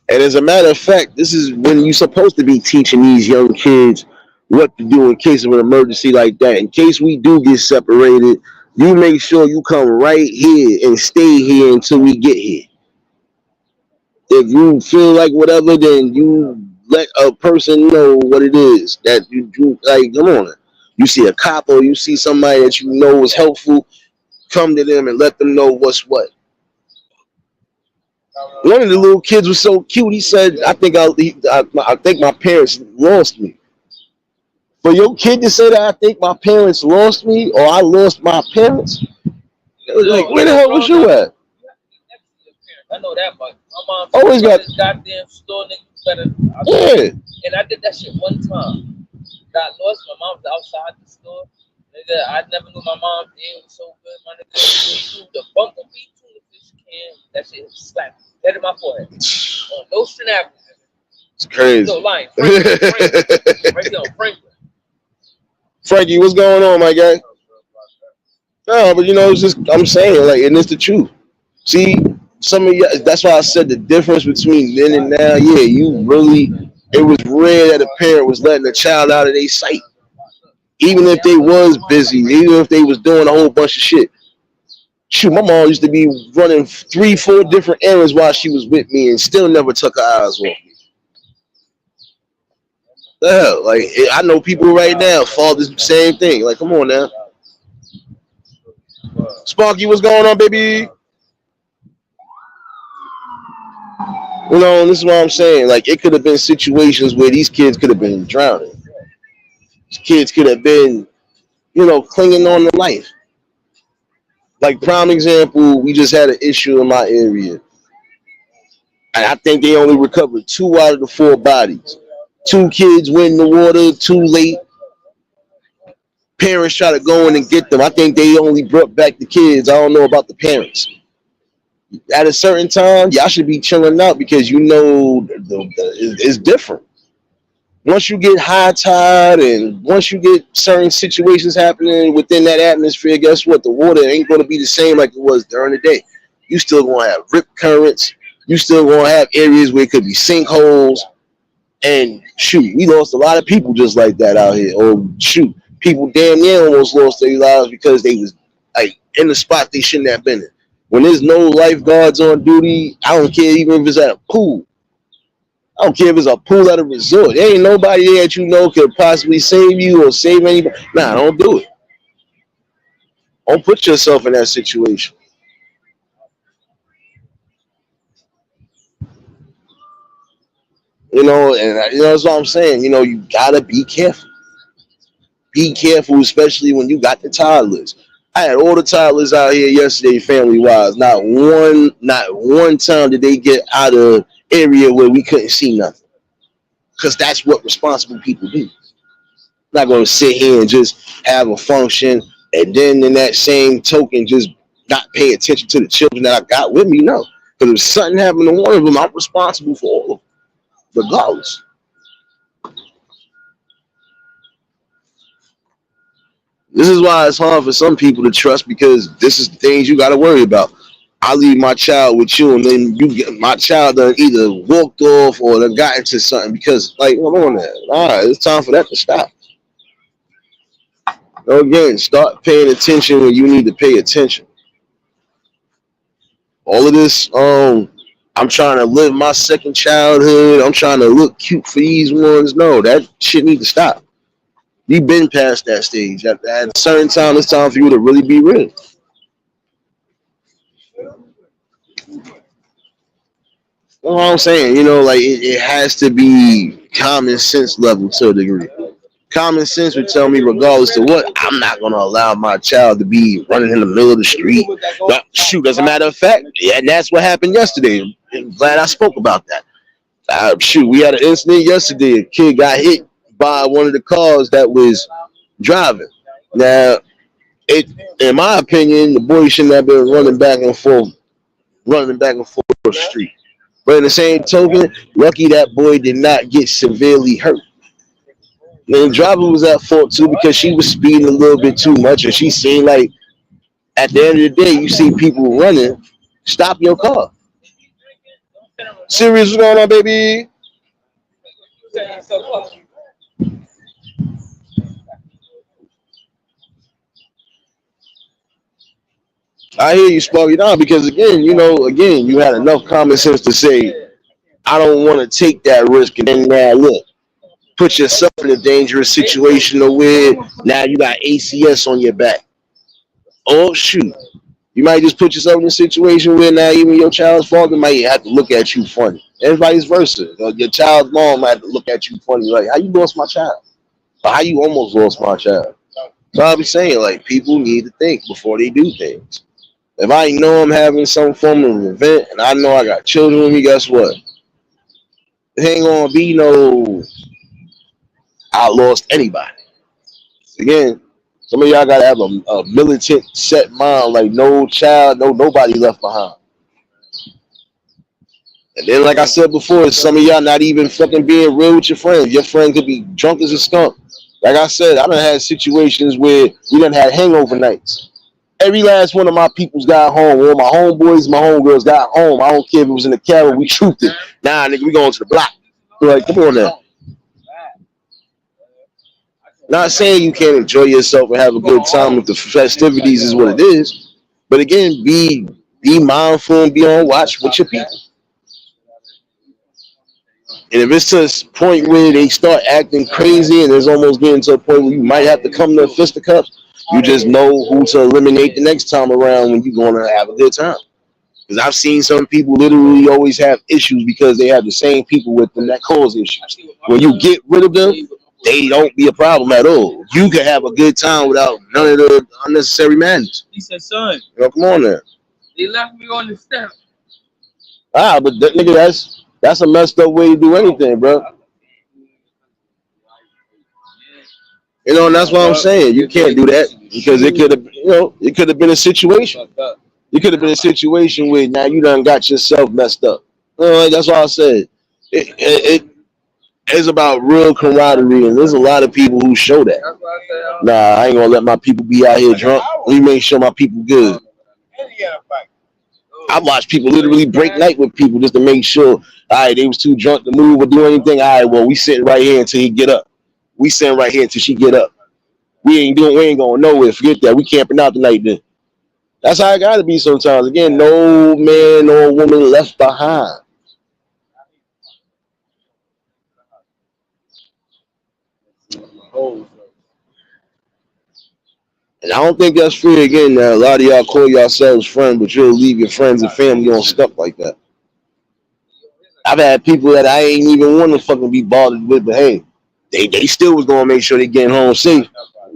And as a matter of fact, this is when you're supposed to be teaching these young kids what to do in case of an emergency like that. In case we do get separated, you make sure you come right here and stay here until we get here. If you feel like whatever, then you let a person know what it is that you do. Like, come on. You see a cop or you see somebody that you know is helpful, come to them and let them know what's what. One of the little kids was so cute. He said, I think my parents lost me." For your kid to say that I think my parents lost me or I lost my parents, it was like, where the hell was you at? I know that much. My mom Always got this goddamn store nigga better. yeah. And I did that shit one time. Got lost. My mom was outside the store. Nigga, I never knew my mom did was so good. My nigga, she threw the bunker beat tuna fish can. That shit slapped dead in my forehead. On Nostrand Avenue. It's crazy. No lying. Franklin. Right there on Franklin. Frankie, what's going on, my guy? No, but it's just I'm saying, like, and it's the truth. See, some of you that's why I said the difference between then and now, yeah, it was rare that a parent was letting a child out of their sight. Even if they was busy, even if they was doing a whole bunch of shit. Shoot, my mom used to be running 3, 4 different errands while she was with me and still never took her eyes off me. The hell, like I know people right now fall this same thing. Like, come on now. Sparky, what's going on, baby? This is what I'm saying. Like, it could have been situations where these kids could have been drowning. These kids could have been, clinging on to life. Like, prime example, we just had an issue in my area. And I think they only recovered 2 out of the 4 bodies. 2 kids went in the water too late. Parents try to go in and get them. I think they only brought back the kids. I don't know about the parents. At a certain time, y'all should be chilling out because it's different. Once you get high tide and once you get certain situations happening within that atmosphere, guess what? The water ain't going to be the same like it was during the day. You still going to have rip currents. You still going to have areas where it could be sinkholes. And shoot, we lost a lot of people just like that out here. Or shoot, people damn near almost lost their lives because they was like in the spot they shouldn't have been in. When there's no lifeguards on duty, I don't care even if it's at a pool. I don't care if it's a pool at a resort. There ain't nobody there that could possibly save you or save anybody. Nah, don't do it. Don't put yourself in that situation. And that's what I'm saying. You gotta be careful. Be careful, especially when you got the toddlers. I had all the toddlers out here yesterday, family wise. Not one time did they get out of area where we couldn't see nothing. Because that's what responsible people do. Not going to sit here and just have a function and then in that same token just not pay attention to the children that I got with me. No, because if something happened to one of them, I'm responsible for all of them, regardless. This is why it's hard for some people to trust because this is the things you got to worry about. I leave my child with you, and then you get my child done either walked off or done got into something because, like, hold on there. All right, it's time for that to stop. So again, start paying attention when you need to pay attention. All of this, I'm trying to live my second childhood. I'm trying to look cute for these ones. No, that shit need to stop. You've been past that stage. At a certain time, it's time for you to really be real. You know what I'm saying? Like it has to be common sense level to a degree. Common sense would tell me, regardless of what, I'm not going to allow my child to be running in the middle of the street. But shoot, as a matter of fact, yeah, and that's what happened yesterday. I'm glad I spoke about that. Shoot, we had an incident yesterday. A kid got hit by one of the cars that was driving. Now, in my opinion, the boy shouldn't have been running back and forth the street. But in the same token, lucky that boy did not get severely hurt. The driver was at fault too because she was speeding a little bit too much, and she seemed like at the end of the day, you see people running, stop your car. Serious, what's going on, baby? I hear you, Sparky, down because again, you had enough common sense to say, I don't want to take that risk, and then now look, put yourself in a dangerous situation to where now you got ACS on your back. Oh shoot. You might just put yourself in a situation where now even your child's father might have to look at you funny. And vice versa. Your child's mom might have to look at you funny, like, how you lost my child? Or how you almost lost my child? So I'll be saying, like, people need to think before they do things. If I know I'm having some form of event and I know I got children with me, guess what? It ain't gonna be no I lost anybody. Again, some of y'all gotta have a militant set mind, like no child, nobody left behind. And then, like I said before, some of y'all not even fucking being real with your friends. Your friend could be drunk as a skunk. Like I said, I done had situations where we done had hangover nights. Every last one of my peoples got home. All my homeboys, my homegirls got home. I don't care if it was in the cabin. We truthed it. Nah, nigga, we going to the block. We're like, come on now. Not saying you can't enjoy yourself and have a good time with the festivities is what it is. But again, be mindful and be on watch with your people. And if it's to a point where they start acting crazy and it's almost getting to a point where you might have to come to fisticuffs, you just know who to eliminate the next time around when you're going to have a good time. Because I've seen some people literally always have issues because they have the same people with them that cause issues. When you get rid of them, they don't be a problem at all. You can have a good time without none of the unnecessary madness. He said, son, come on there. They left me on the step. But nigga, that's a messed up way to do anything, bro. And that's what I'm saying. You can't do that because it could have been a situation. It could have been a situation where now you done got yourself messed up. That's why I said it's about real camaraderie, and there's a lot of people who show that. Nah, I ain't gonna let my people be out here drunk. Let me make sure my people good. I watch people literally break night with people just to make sure, all right, they was too drunk to move or do anything. All right, well, we sitting right here until he get up. We sitting right here until she get up. We ain't going nowhere. Forget that. We camping out tonight then. That's how it gotta be sometimes. Again, no man or woman left behind. And I don't think that's free again now. A lot of y'all call yourselves friends, but you'll leave your friends and family on stuff like that. I've had people that I ain't even want to fucking be bothered with, but hey, they still was gonna make sure they getting home safe.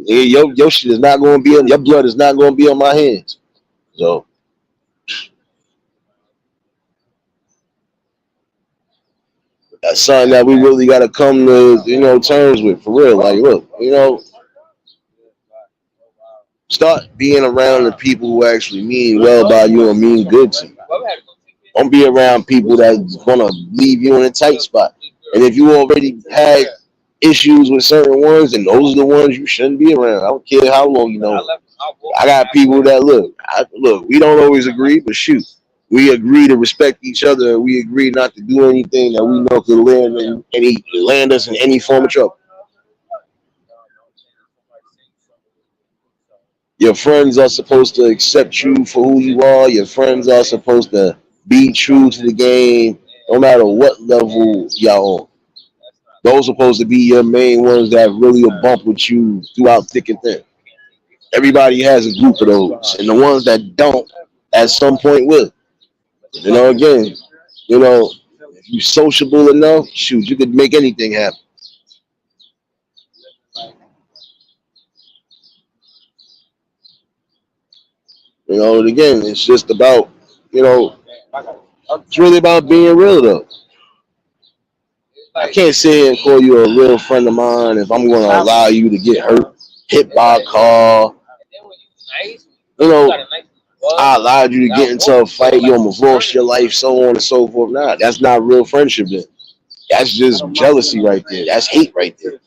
Your shit is not going to be on your blood is not going to be on my hands. So that's something that we really got to come to terms with for real. Like, look, start being around the people who actually mean well by you and mean good to you. Don't be around people that's gonna leave you in a tight spot. And if you already had issues with certain ones, then those are the ones you shouldn't be around. I don't care how long you know. I got people that look. We don't always agree, but shoot, we agree to respect each other, and we agree not to do anything that we know could land us in any form of trouble. Your friends are supposed to accept you for who you are. Your friends are supposed to be true to the game, no matter what level y'all on. Those supposed to be your main ones that really will bump with you throughout thick and thin. Everybody has a group of those, and the ones that don't, at some point, will. Again, if you sociable enough, shoot, you could make anything happen. And again, it's just about, you know, it's really about being real though. I can't sit here and call you a real friend of mine if I'm going to allow you to get hurt, hit by a car. You know, I allowed you to get into a fight. You almost lost your life, so on and so forth. Nah, that's not real friendship. Then that's just jealousy right there. That's hate right there.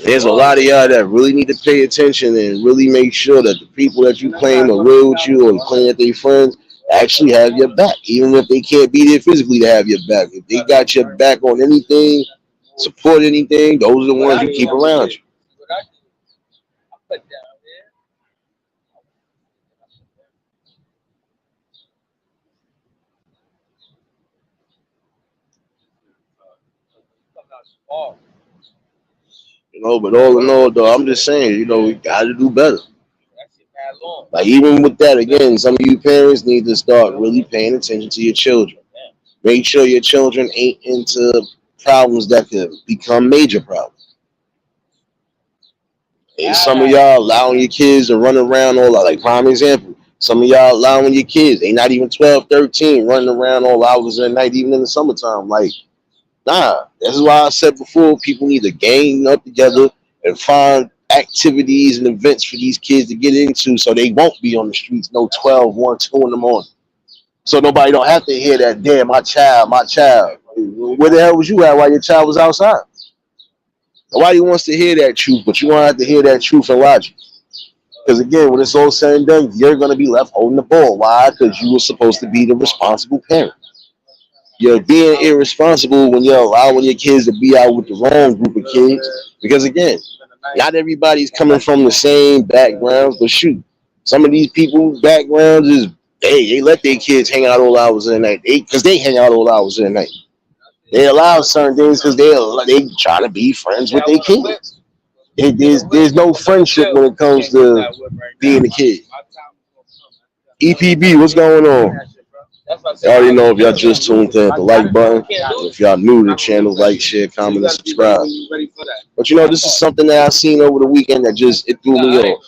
There's a lot of y'all that really need to pay attention and really make sure that the people that you claim are real with you or you claim that they friends actually have your back, even if they can't be there physically to have your back. If they got your back on anything, support anything, those are the ones you keep around you. But all in all, though, I'm just saying, we got to do better. Like, even with that, again, some of you parents need to start really paying attention to your children. Make sure your children ain't into problems that could become major problems. And some of y'all allowing your kids to run around all out. Like, prime example, some of y'all allowing your kids, they not even 12, 13, running around all hours of the night, even in the summertime. Like, nah, that's why I said before, people need to gang up together and find activities and events for these kids to get into so they won't be on the streets no 12, 1, 2 in the morning. So nobody don't have to hear that, damn, my child, my child. Where the hell was you at while your child was outside? Nobody wants to hear that truth, but you want to have to hear that truth and logic. Because again, when it's all said and done, you're going to be left holding the ball. Why? Because you were supposed to be the responsible parent. You're being irresponsible when you're allowing your kids to be out with the wrong group of kids. Because again, not everybody's coming from the same backgrounds, but shoot, some of these people's backgrounds is they let their kids hang out all hours of the night. Because they hang out all hours of the night. They allow certain things because they try to be friends with their kids. There's no friendship when it comes to being a kid. EPB, what's going on? You already know if y'all just tuned in, the like button. If y'all new to the channel, like, share, comment, and subscribe. But this is something that I seen over the weekend that it threw me off.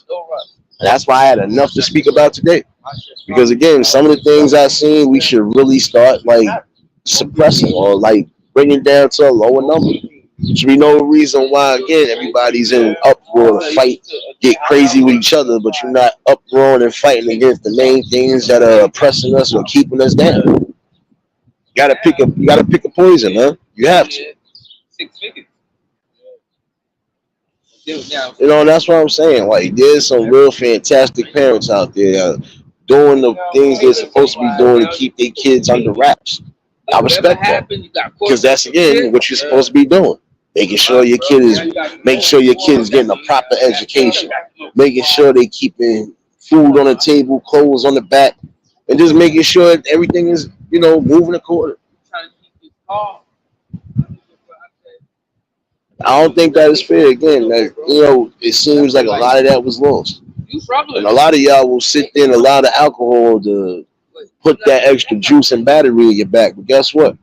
And that's why I had enough to speak about today. Because again, some of the things I seen, we should really start like suppressing or like bringing down to a lower number. There should be no reason why, again, everybody's in an uproar to fight, get crazy with each other, but you're not uproaring and fighting against the main things that are oppressing us or keeping us down. You gotta pick a poison, huh? You have to. And that's what I'm saying. Like, there's some real fantastic parents out there doing the things they're supposed to be doing to keep their kids under wraps. I respect that because that's again what you're supposed to be doing. Make sure your kid is getting a proper education, making sure they keeping food on the table, clothes on the back, and just making sure that everything is moving according. I don't think that is fair. Again, it seems like a lot of that was lost, and a lot of y'all will sit there and allow the alcohol to put that extra juice and battery in your back. But guess what?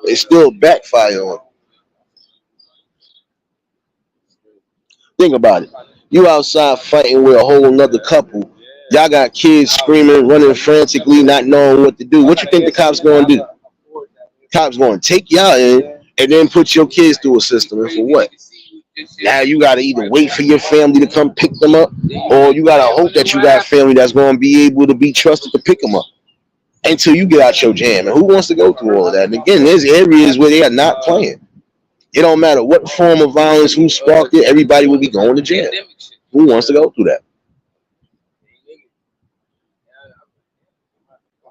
It still backfire on. Think about it. You outside fighting with a whole nother couple. Y'all got kids screaming, running frantically, not knowing what to do. What you think the cops going to do? Cops going to take y'all in and then put your kids through a system. And for what? Now you got to either wait for your family to come pick them up, or you got to hope that you got family that's going to be able to be trusted to pick them up until you get out your jam. And who wants to go through all of that? And again, there's areas where they are not playing. It don't matter what form of violence, who sparked it, everybody will be going to jail. Who wants to go through that?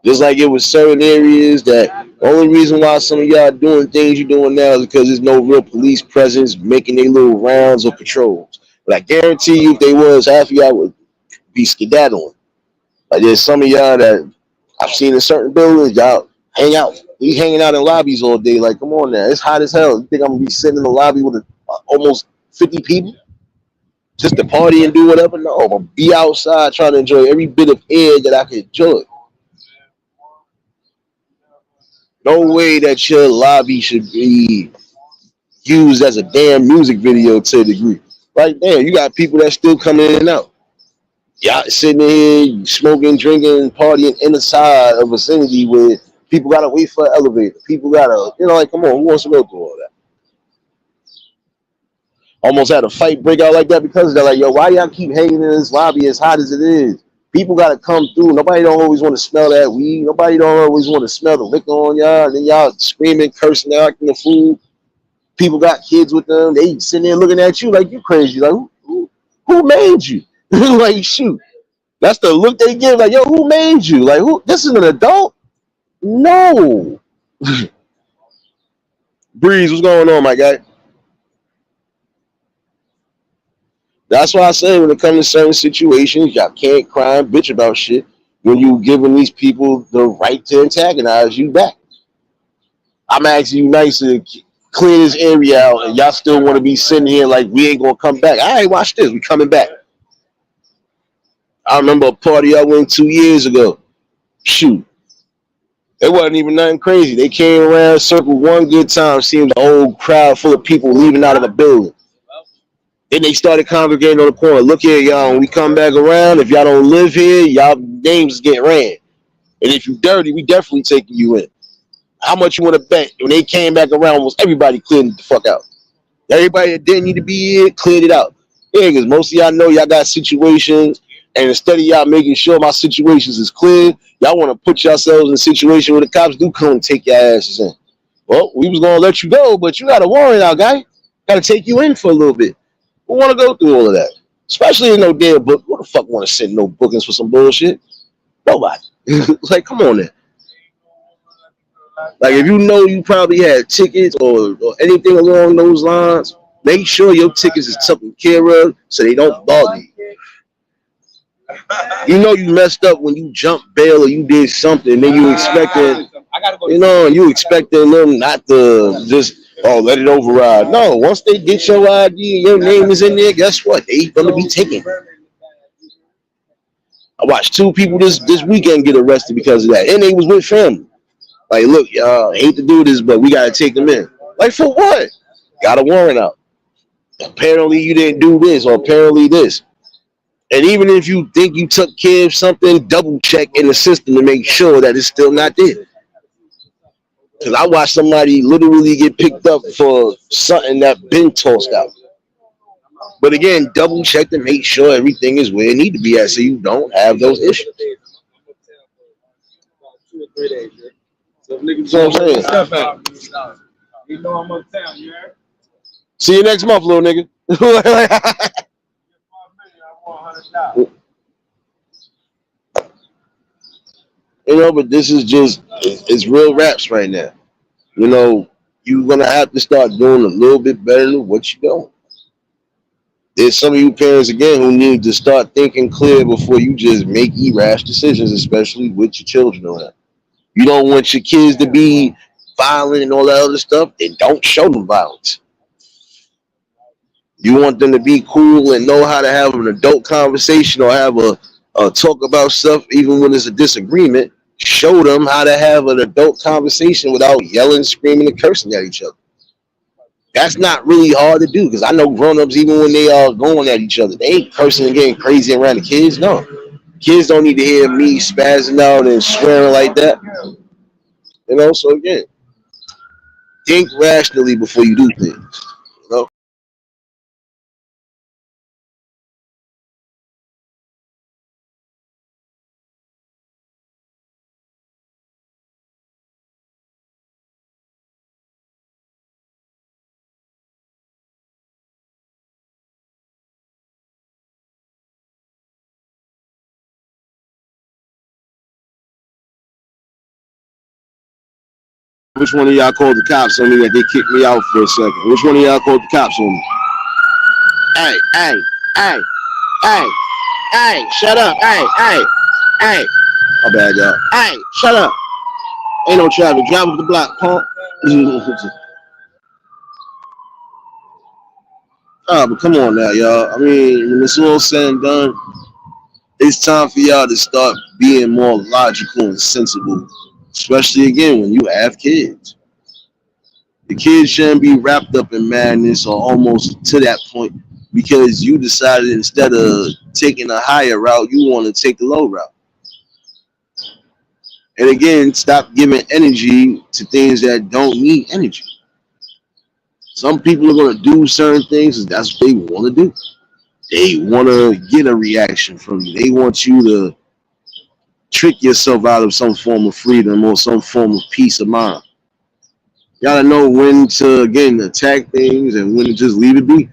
Just like it was certain areas that the only reason why some of y'all doing things you're doing now is because there's no real police presence making their little rounds or patrols. But I guarantee you, if they was, half of y'all would be skedaddling. Like there's some of y'all that I've seen in certain buildings, y'all hang out. We hanging out in lobbies all day. Like, come on now, it's hot as hell. You think I'm gonna be sitting in the lobby with almost 50 people just to party and do whatever? No, I'm gonna be outside trying to enjoy every bit of air that I can enjoy. No way that your lobby should be used as a damn music video to a degree. Like, damn, you got people that still coming in and out. Y'all sitting here smoking, drinking, partying inside a vicinity where people gotta wait for an elevator. People gotta, like, come on, who wants to go through all that? Almost had a fight break out like that because they're like, yo, why y'all keep hanging in this lobby as hot as it is? People gotta come through. Nobody don't always want to smell that weed. Nobody don't always want to smell the liquor on y'all. And then y'all screaming, cursing, acting the fool. People got kids with them. They sitting there looking at you like you crazy. Like, who made you? Like, shoot. That's the look they give. Like, yo, who made you? Like, who? This is an adult? No. Breeze, what's going on, my guy? That's why I say when it comes to certain situations, y'all can't cry and bitch about shit when you giving these people the right to antagonize you back. I'm asking you nice to clear this area out, and y'all still want to be sitting here like we ain't gonna come back. All right, watch this. We coming back. I remember a party I went 2 years ago. Shoot. It wasn't even nothing crazy. They came around, circled one good time, seemed the whole crowd full of people leaving out of the building. Then they started congregating on the corner. Look here, y'all. When we come back around, if y'all don't live here, y'all names get ran. And if you dirty, we definitely taking you in. How much you want to bet? When they came back around, almost everybody cleared the fuck out. Everybody that didn't need to be here cleared it out. Yeah, because most of y'all know y'all got situations, and instead of y'all making sure my situations is clear, y'all want to put yourselves in a situation where the cops do come and take your asses in. Well, we was gonna let you go, but you got a warrant out, guy. Got to take you in for a little bit. Who want to go through all of that? Especially in no damn book. Who the fuck want to send no bookings for some bullshit? Nobody. Like, come on, then. Like, if you know you probably had tickets or anything along those lines, make sure your tickets is taken care of so they don't bother you. You know you messed up when you jumped bail or you did something, then you expecting, you expecting them not to just let it override. No, once they get your ID and your name is in there, guess what? They gonna be taken. I watched 2 people this weekend get arrested because of that, and they was with family. Like, look, y'all, I hate to do this, but we gotta take them in. Like, for what? Got a warrant out. Apparently you didn't do this, or apparently this. And even if you think you took care of something, double check in the system to make sure that it's still not there. Because I watched somebody literally get picked up for something that been tossed out. But again, double check to make sure everything is where it need to be at so you don't have those issues. That's what I'm saying. You know I'm uptown, you heard? See you next month, little nigga. But this is just, it's real raps right now. You're going to have to start doing a little bit better than what you're doing. There's some of you parents, again, who need to start thinking clear before you just make rash decisions, especially with your children around. You don't want your kids to be violent and all that other stuff, then don't show them violence. You want them to be cool and know how to have an adult conversation or have a talk about stuff even when there's a disagreement. Show them how to have an adult conversation without yelling, screaming, and cursing at each other. That's not really hard to do because I know grown-ups, even when they are going at each other, they ain't cursing and getting crazy around the kids. No, kids don't need to hear me spazzing out and swearing like that. So again, think rationally before you do things. You know, which one of y'all called the cops on me that they kicked me out for a second? Which one of y'all called the cops on me? Hey, hey, hey, hey, hey, shut up. Hey, hey, hey. My bad, y'all. Hey, shut up. Ain't no traffic. Drive up the block, punk. But come on now, y'all. I mean, when it's all said and done, it's time for y'all to start being more logical and sensible. Especially again when you have kids. The kids shouldn't be wrapped up in madness or almost to that point because you decided instead of taking a higher route, you want to take the low route. And again, stop giving energy to things that don't need energy. Some people are going to do certain things because that's what they want to do. They want to get a reaction from you. They want you to trick yourself out of some form of freedom or some form of peace of mind. You gotta know when to again attack things and when to just leave it be.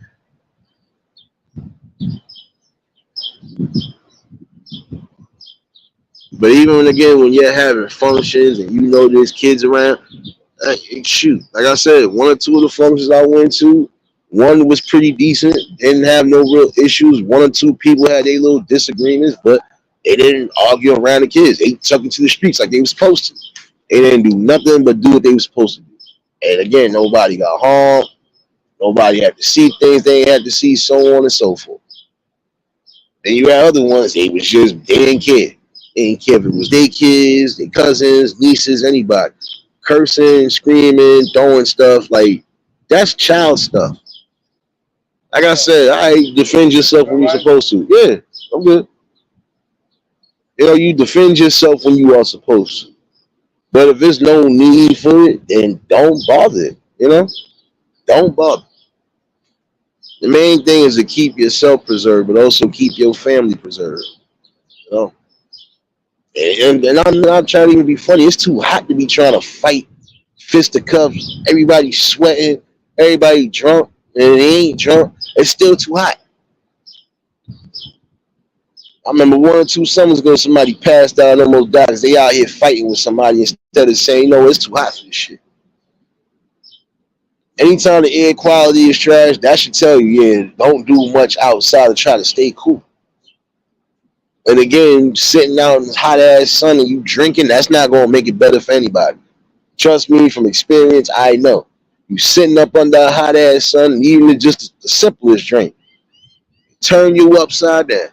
But even again, when you're having functions and you know there's kids around, shoot, like I said, one or two of the functions I went to, one was pretty decent, didn't have no real issues. One or two people had their little disagreements, but they didn't argue around the kids. They took it to the streets like they were supposed to. They didn't do nothing but do what they were supposed to do. And again, nobody got harmed. Nobody had to see things they had to see, so on and so forth. Then you had other ones, they didn't care. They didn't care if it was their kids, their cousins, nieces, anybody. Cursing, screaming, throwing stuff, like that's child stuff. Like I said, I defend yourself when you're supposed to. Yeah, I'm good. You defend yourself when you are supposed to. But if there's no need for it, then don't bother it. Don't bother. The main thing is to keep yourself preserved, but also keep your family preserved. You know, and I'm not trying to even be funny. It's too hot to be trying to fight fisticuffs. Everybody sweating, everybody drunk, and they ain't drunk. It's still too hot. I remember 1 or 2 summers ago, somebody passed out and almost died because they out here fighting with somebody instead of saying, it's too hot for this shit. Anytime the air quality is trash, that should tell you, yeah, don't do much outside to try to stay cool. And again, sitting out in the hot ass sun and you drinking, that's not going to make it better for anybody. Trust me, from experience, I know. You sitting up under a hot ass sun, and even just the simplest drink, turn you upside down.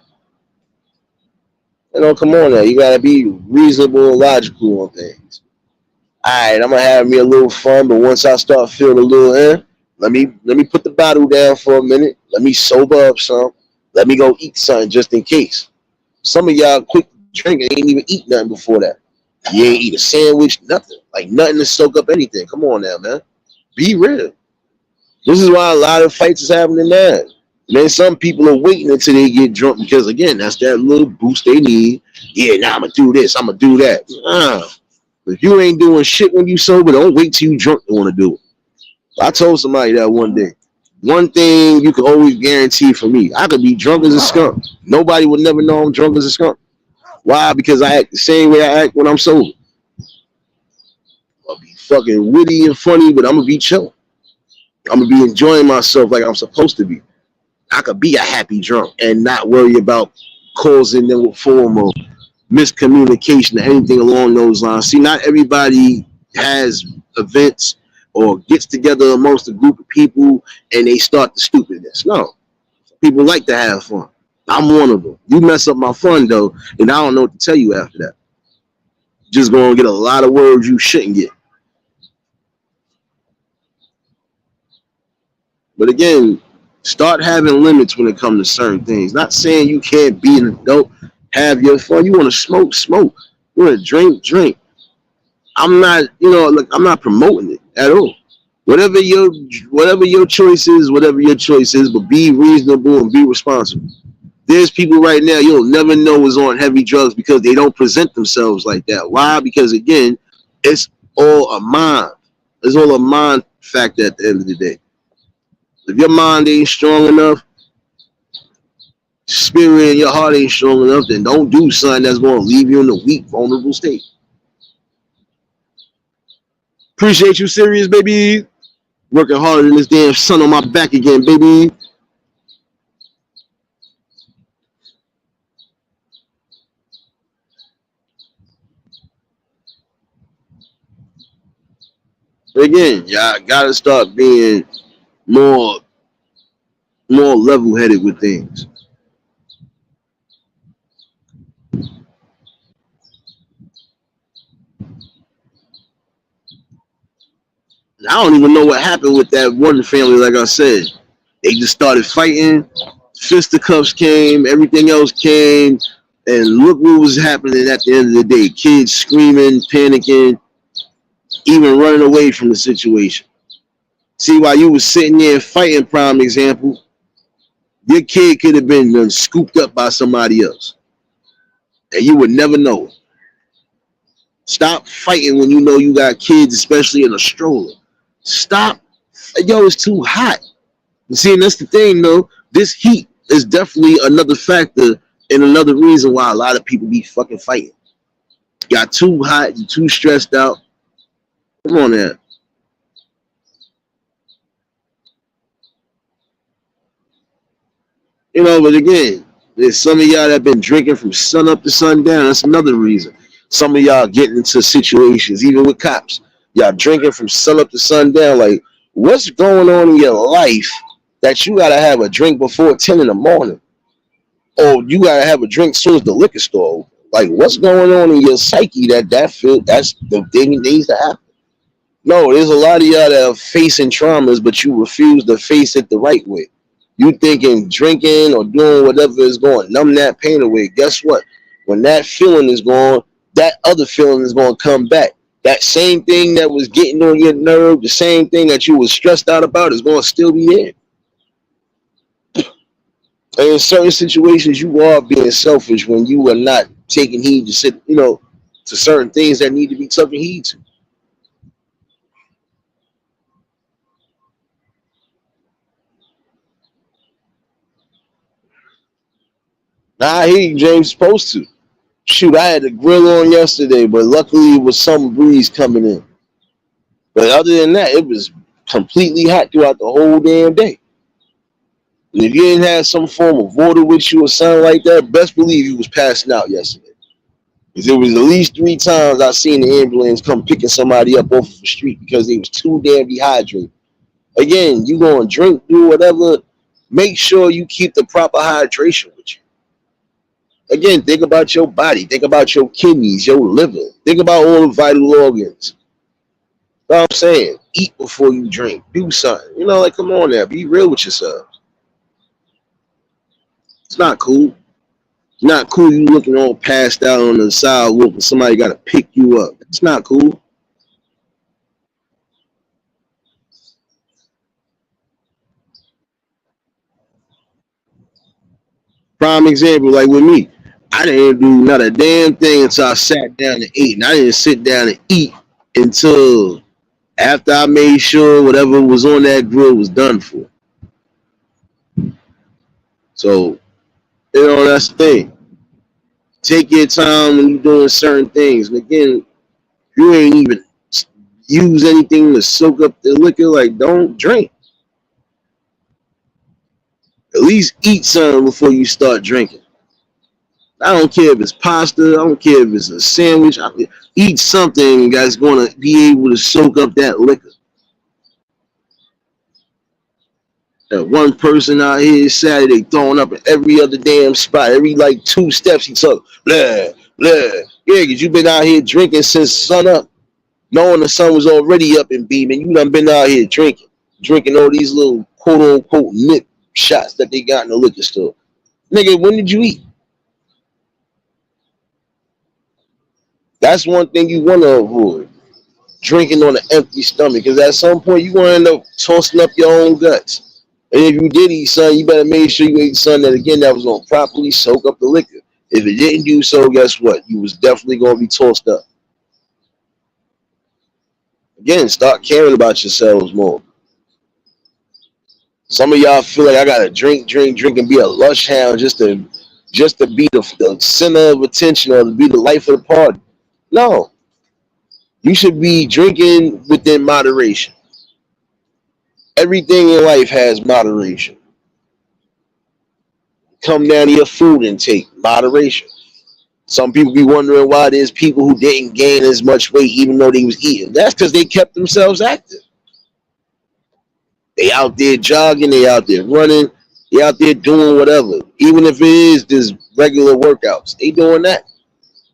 Come on now. You got to be reasonable and logical on things. All right, I'm going to have me a little fun, but once I start feeling a little let me put the bottle down for a minute. Let me sober up some. Let me go eat something just in case. Some of y'all quick drinking ain't even eat nothing before that. You ain't eat a sandwich, nothing. Like nothing to soak up anything. Come on now, man. Be real. This is why a lot of fights is happening now. And then some people are waiting until they get drunk because again, that's that little boost they need. Yeah, now I'm gonna do this, I'm gonna do that. If you ain't doing shit when you sober, don't wait till you drunk to want to do it. I told somebody that one day. One thing you can always guarantee for me, I could be drunk as a skunk. Nobody would never know I'm drunk as a skunk. Why? Because I act the same way I act when I'm sober. I'll be fucking witty and funny, but I'm gonna be chill. I'm gonna be enjoying myself like I'm supposed to be. I could be a happy drunk and not worry about causing no form of miscommunication or anything along those lines. See, not everybody has events or gets together amongst a group of people and they start the stupidness. No, people like to have fun. I'm one of them. You mess up my fun though, and I don't know what to tell you after that. Just gonna get a lot of words you shouldn't get. But again, start having limits when it comes to certain things. Not saying you can't be an adult, have your fun. You want to smoke, smoke. You want to drink, drink. I'm not, like I'm not promoting it at all. Whatever your whatever your choice is, but be reasonable and be responsible. There's people right now you'll never know is on heavy drugs because they don't present themselves like that. Why? Because again, it's all a mind. It's all a mind factor at the end of the day. If your mind ain't strong enough, spirit and your heart ain't strong enough, then don't do something that's going to leave you in a weak, vulnerable state. Appreciate you, serious baby. Working harder than this damn sun on my back again, baby. Again, y'all gotta start being more level headed with things. I don't even know what happened with that one family. Like I said, they just started fighting. Fisticuffs came, everything else came, and look what was happening at the end of the day. Kids screaming, panicking, even running away from the situation. See, while you was sitting there fighting, prime example, your kid could have been scooped up by somebody else, and you would never know it. Stop fighting when you know you got kids, especially in a stroller. Stop. Yo, it's too hot. You see, and that's the thing, though. This heat is definitely another factor and another reason why a lot of people be fucking fighting. Got too hot, you too stressed out. Come on now. But again, there's some of y'all that been drinking from sun up to sundown. That's another reason. Some of y'all getting into situations, even with cops. Y'all drinking from sun up to sundown. Like, what's going on in your life that you gotta have a drink before 10 in the morning? Or you gotta have a drink soon as the liquor store open? Like, what's going on in your psyche that's the thing that needs to happen? No, there's a lot of y'all that are facing traumas, but you refuse to face it the right way. You thinking drinking or doing whatever is going to numb that pain away. Guess what? When that feeling is gone, that other feeling is going to come back. That same thing that was getting on your nerve, the same thing that you was stressed out about is going to still be there. And in certain situations, you are being selfish when you are not taking heed to certain things that need to be taken heed to. Now, I hear you, James, supposed to. Shoot, I had the grill on yesterday, but luckily it was some breeze coming in. But other than that, it was completely hot throughout the whole damn day. And if you didn't have some form of water with you or something like that, best believe you was passing out yesterday. Because it was at least 3 times I seen the ambulance come picking somebody up off of the street because they was too damn dehydrated. Again, you gonna drink, do whatever. Make sure you keep the proper hydration with you. Again, think about your body. Think about your kidneys, your liver. Think about all the vital organs. You know what I'm saying? Eat before you drink. Do something. Like, come on now. Be real with yourself. It's not cool. It's not cool you looking all passed out on the sidewalk and somebody got to pick you up. It's not cool. Prime example, like with me. I didn't do not a damn thing until I sat down and ate. And I didn't sit down and eat until after I made sure whatever was on that grill was done for. So, that's the thing. Take your time when you're doing certain things. And again, you ain't even use anything to soak up the liquor. Like, don't drink. At least eat something before you start drinking. I don't care if it's pasta. I don't care if it's a sandwich. Eat something that's going to be able to soak up that liquor. That one person out here Saturday throwing up at every other damn spot. Every like 2 steps he took. Blah, blah. Yeah, because you been out here drinking since sun up. Knowing the sun was already up and beaming. You done been out here drinking. drinking all these little quote unquote nip shots that they got in the liquor store. Nigga, when did you eat? That's one thing you want to avoid. Drinking on an empty stomach, because at some point you gonna end up tossing up your own guts. And if you did eat something, you better make sure you ate something that again that was gonna properly soak up the liquor. If it didn't do so, guess what? You was definitely gonna be tossed up. Again, start caring about yourselves more. Some of y'all feel like I gotta drink, drink, drink, and be a lush hound just to be the center of attention or to be the life of the party. No, you should be drinking within moderation. Everything in life has moderation. Come down to your food intake, moderation. Some people be wondering why there's people who didn't gain as much weight even though they was eating. That's because they kept themselves active. They out there jogging, they out there running, they out there doing whatever. Even if it is just regular workouts, they doing that.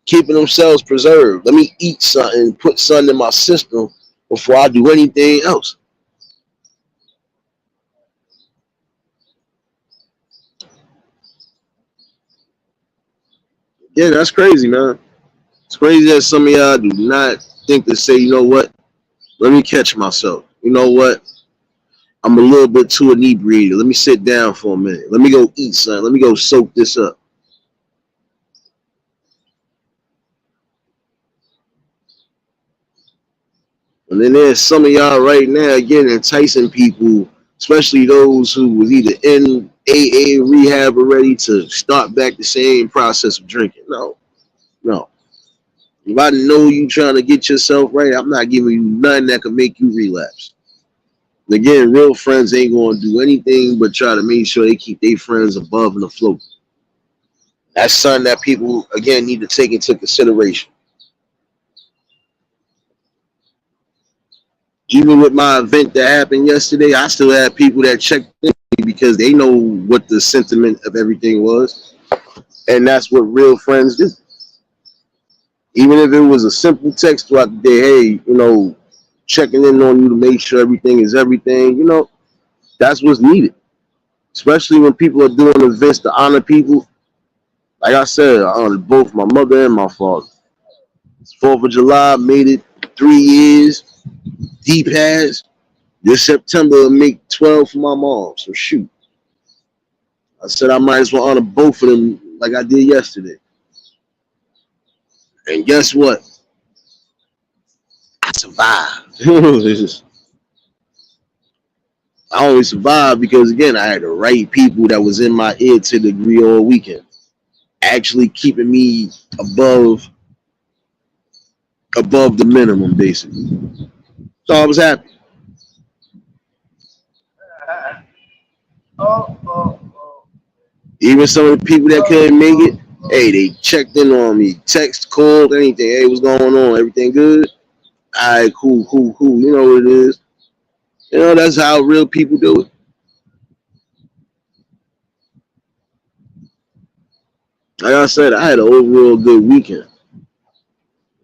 Keeping themselves preserved. Let me eat something, put something in my system before I do anything else. Yeah, that's crazy, man. It's crazy that some of y'all do not think to say, you know what? Let me catch myself. You know what? I'm a little bit too inebriated. Let me sit down for a minute. Let me go eat something. Let me go soak this up. And then there's some of y'all right now, again, enticing people, especially those who was either in AA rehab already, to start back the same process of drinking. No, no. If I know you trying to get yourself right, I'm not giving you nothing that could make you relapse. Again, real friends ain't going to do anything but try to make sure they keep their friends above and afloat. That's something that people, again, need to take into consideration. Even with my event that happened yesterday, I still had people that checked in because they know what the sentiment of everything was. And that's what real friends do. Even if it was a simple text throughout the day, hey, checking in on you to make sure everything is everything, that's what's needed. Especially when people are doing events to honor people. Like I said, I honored both my mother and my father. It's 4th of July, made it 3 years, deep has. This September will make 12 for my mom. So shoot. I said I might as well honor both of them like I did yesterday. And guess what? I survived. I only survived because again I had the right people that was in my ear to the degree all weekend. Actually keeping me above the minimum basically. So I was happy. Oh, oh, oh. Even some of the people that couldn't make it, hey, they checked in on me, text, called, anything. Hey, what's going on? Everything good? All right, cool, cool, cool. You know what it is. That's how real people do it. Like I said, I had an overall good weekend.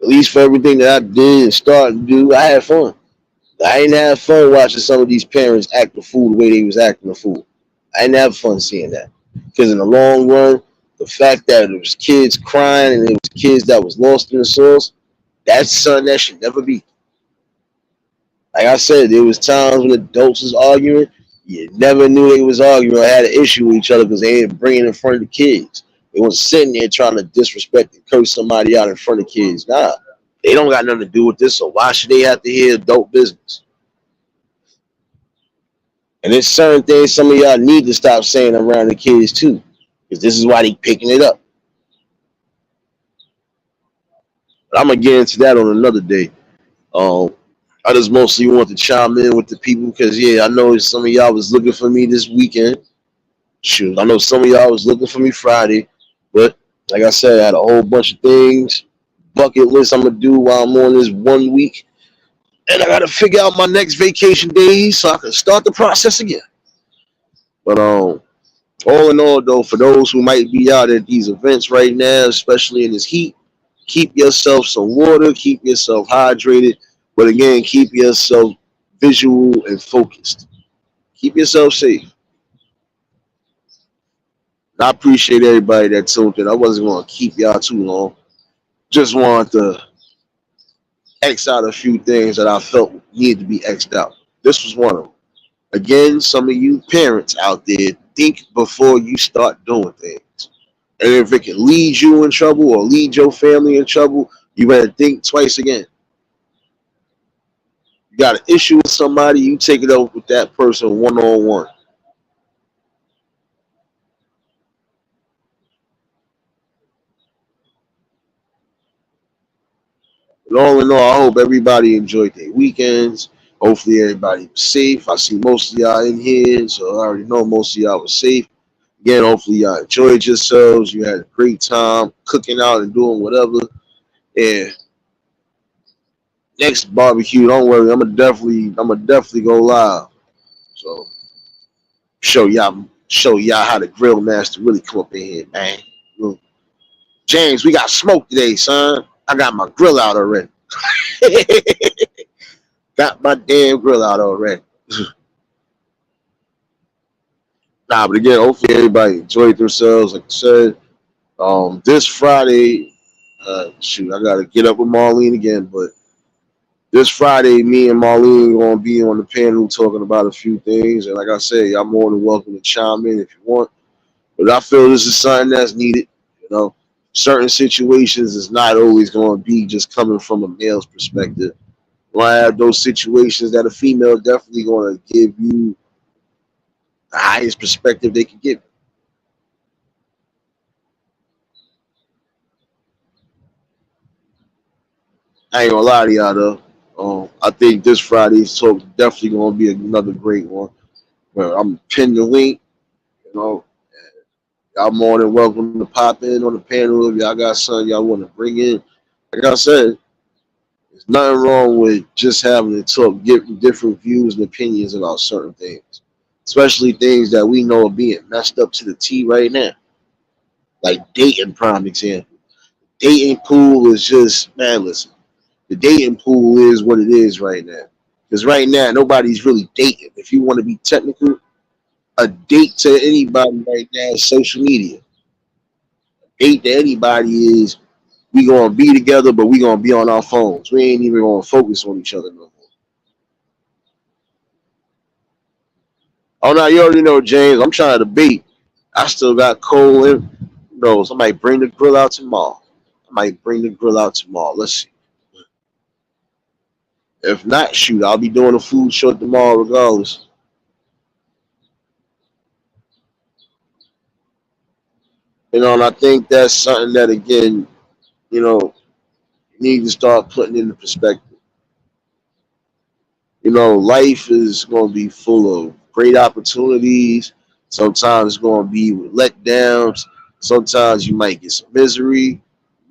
At least for everything that I did and started to do, I had fun. I didn't have fun watching some of these parents act the fool the way they was acting the fool. I didn't have fun seeing that. Because in the long run, the fact that there was kids crying and there was kids that was lost in the sauce, that's something that should never be. Like I said, there was times when adults was arguing, you never knew they was arguing or had an issue with each other because they didn't bring it in front of the kids. They wasn't sitting there trying to disrespect and curse somebody out in front of kids. Nah, they don't got nothing to do with this, so why should they have to hear adult business? And there's certain things some of y'all need to stop saying around the kids too, because this is why they picking it up. But I'm gonna get into that on another day. Um, I just mostly want to chime in with the people because yeah, I know some of y'all was looking for me this weekend. Shoot, I know some of y'all was looking for me Friday, but like I said, I had a whole bunch of things, bucket list I'm gonna do while I'm on this 1 week, and I gotta figure out my next vacation days so I can start the process again. But all in all, though, for those who might be out at these events right now, especially in this heat, keep yourself some water, keep yourself hydrated, but again, keep yourself visual and focused. Keep yourself safe. I appreciate everybody that tuned in. I wasn't going to keep y'all too long. Just wanted to X out a few things that I felt needed to be X'd out. This was one of them. Again, some of you parents out there, think before you start doing things. And if it can lead you in trouble or lead your family in trouble, you better think twice again. You got an issue with somebody, you take it up with that person one on one. But all in all, I hope everybody enjoyed their weekends. Hopefully everybody was safe. I see most of y'all in here, so I already know most of y'all was safe. Again, hopefully y'all enjoyed yourselves. You had a great time cooking out and doing whatever. And next barbecue, don't worry, I'm gonna definitely go live. So show y'all how the grill master really come up in here, man. Look, James, we got smoke today, son. I got my grill out already. Got my damn grill out already. Nah, but again, hopefully everybody enjoyed themselves. Like I said, this Friday, shoot, I gotta get up with Marlene again, but this Friday, me and Marlene gonna be on the panel talking about a few things. And like I said, y'all more than welcome to chime in if you want. But I feel this is something that's needed. You know, certain situations is not always going to be just coming from a male's perspective. When I have those situations that a female definitely going to give you the highest perspective they can give. I ain't gonna lie to y'all though. I think this Friday's talk definitely gonna be another great one. But I'm pinning the link. You know, y'all more than welcome to pop in on the panel if y'all got something y'all want to bring in. Like I said, there's nothing wrong with just having to talk, getting different views and opinions about certain things, especially things that we know are being messed up to the T right now, like dating. Prime example, dating pool is just man. Listen, the dating pool is what it is right now. Because right now nobody's really dating. If you want to be technical, a date to anybody right now is social media. Date to anybody is we gonna be together, but we gonna be on our phones. We ain't even gonna focus on each other no more. Oh no, you already know, James. I'm trying to bait. I still got coal in. No, somebody bring the grill out tomorrow. I might bring the grill out tomorrow. Let's see. If not, shoot, I'll be doing a food show tomorrow regardless. You know, and I think that's something that again, you know, you need to start putting into perspective. You know, life is going to be full of great opportunities. Sometimes it's going to be with letdowns. Sometimes you might get some misery,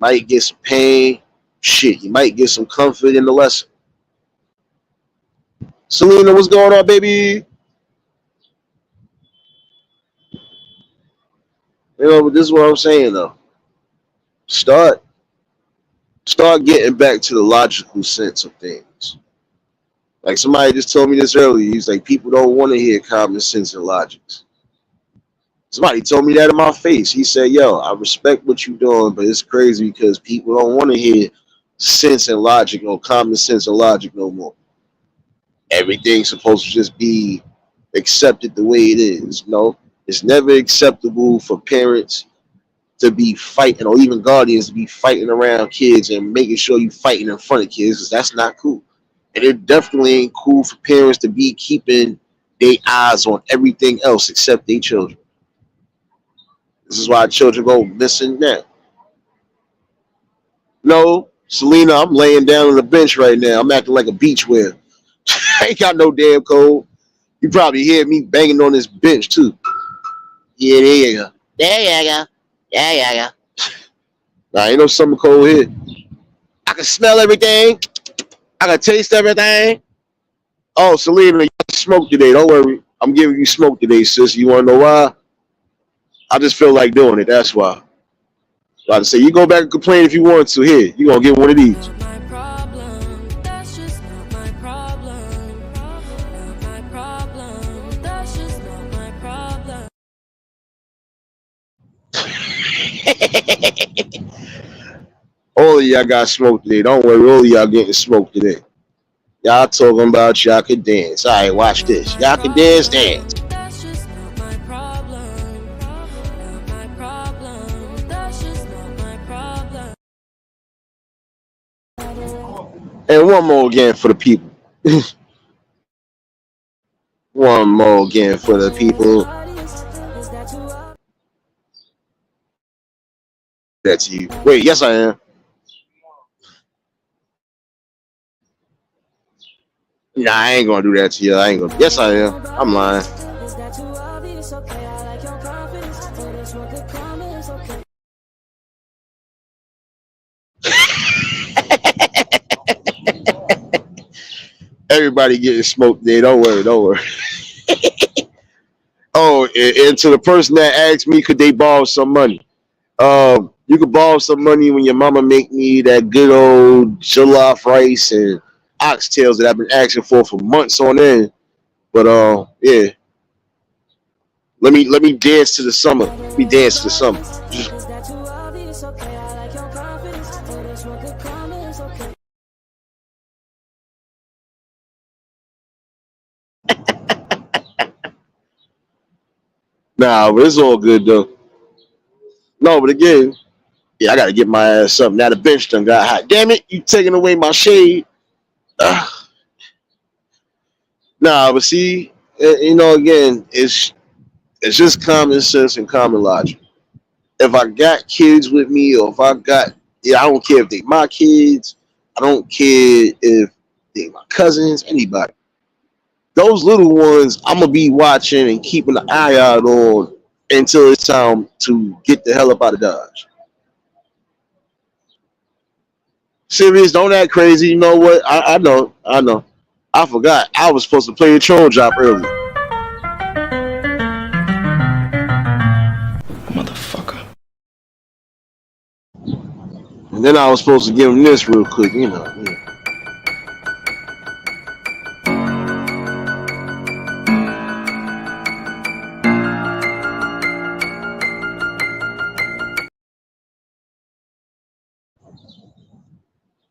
might get some pain. Shit, you might get some comfort in the lesson. Selena, what's going on, baby? You know, but this is what I'm saying though. Start, start getting back to the logical sense of things. Like somebody just told me this earlier. He's like, people don't want to hear common sense and logic. Somebody told me that in my face. He said, "Yo, I respect what you're doing, but it's crazy because people don't want to hear sense and logic or common sense and logic no more. Everything's supposed to just be accepted the way it is. No, it's never acceptable for parents to be fighting or even guardians to be fighting around kids and making sure you fighting in front of kids because that's not cool. And it definitely ain't cool for parents to be keeping their eyes on everything else except their children. This is why children go missing now. No, Selena, I'm laying down on the bench right now. I'm acting like a beach whale. I ain't got no damn cold. You probably hear me banging on this bench too. Yeah, there you go. There you go. There you go. Nah, ain't no summer cold here. I can smell everything. I can taste everything. Oh, Selena, you smoke today. Don't worry. I'm giving you smoke today, sis. You want to know why? I just feel like doing it. That's why. About to say, you go back and complain if you want to. Here, you going to get one of these. All of y'all got smoked today. Don't worry, all of y'all getting smoked today. Y'all talking about y'all can dance. All right, watch this. Y'all can dance, dance. That's just not my problem. Not my problem. That's just not my problem. And one more again for the people. One more again for the people. That's you. Wait, yes I am. Nah, I ain't gonna do that to you. I ain't gonna. Yes I am. I'm lying. Everybody getting smoked there. Don't worry. Don't worry. Oh, and to the person that asked me, could they borrow some money? You could borrow some money when your mama make me that good old jollof rice and oxtails that I've been asking for months on end. But yeah, let me dance to the summer. Let me dance to the summer. Nah, but it's all good though. No, but again, yeah, I gotta get my ass up. Now the bench done got hot. Damn it, you taking away my shade. Ugh. Nah, but see, again, it's just common sense and common logic. If I got kids with me, or if I got, yeah, I don't care if they my kids. I don't care if they my cousins, anybody. Those little ones, I'm gonna be watching and keeping an eye out on until it's time to get the hell up out of Dodge. Serious, don't act crazy. You know what? I know, I know. I forgot. I was supposed to play a troll drop earlier. Motherfucker. And then I was supposed to give him this real quick, you know. Yeah.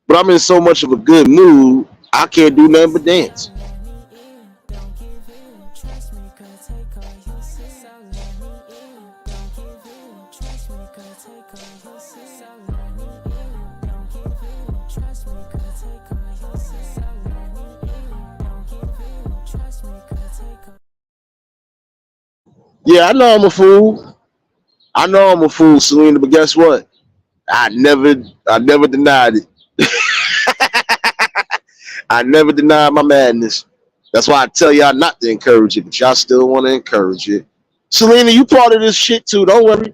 But I'm in so much of a good mood, I can't do nothing but dance. Yeah, I know I'm a fool. I know I'm a fool, Selena, but guess what? I never I never denied it. I never denied my madness. That's why I tell y'all not to encourage it, but y'all still want to encourage it. Selena, you part of this shit too. Don't worry.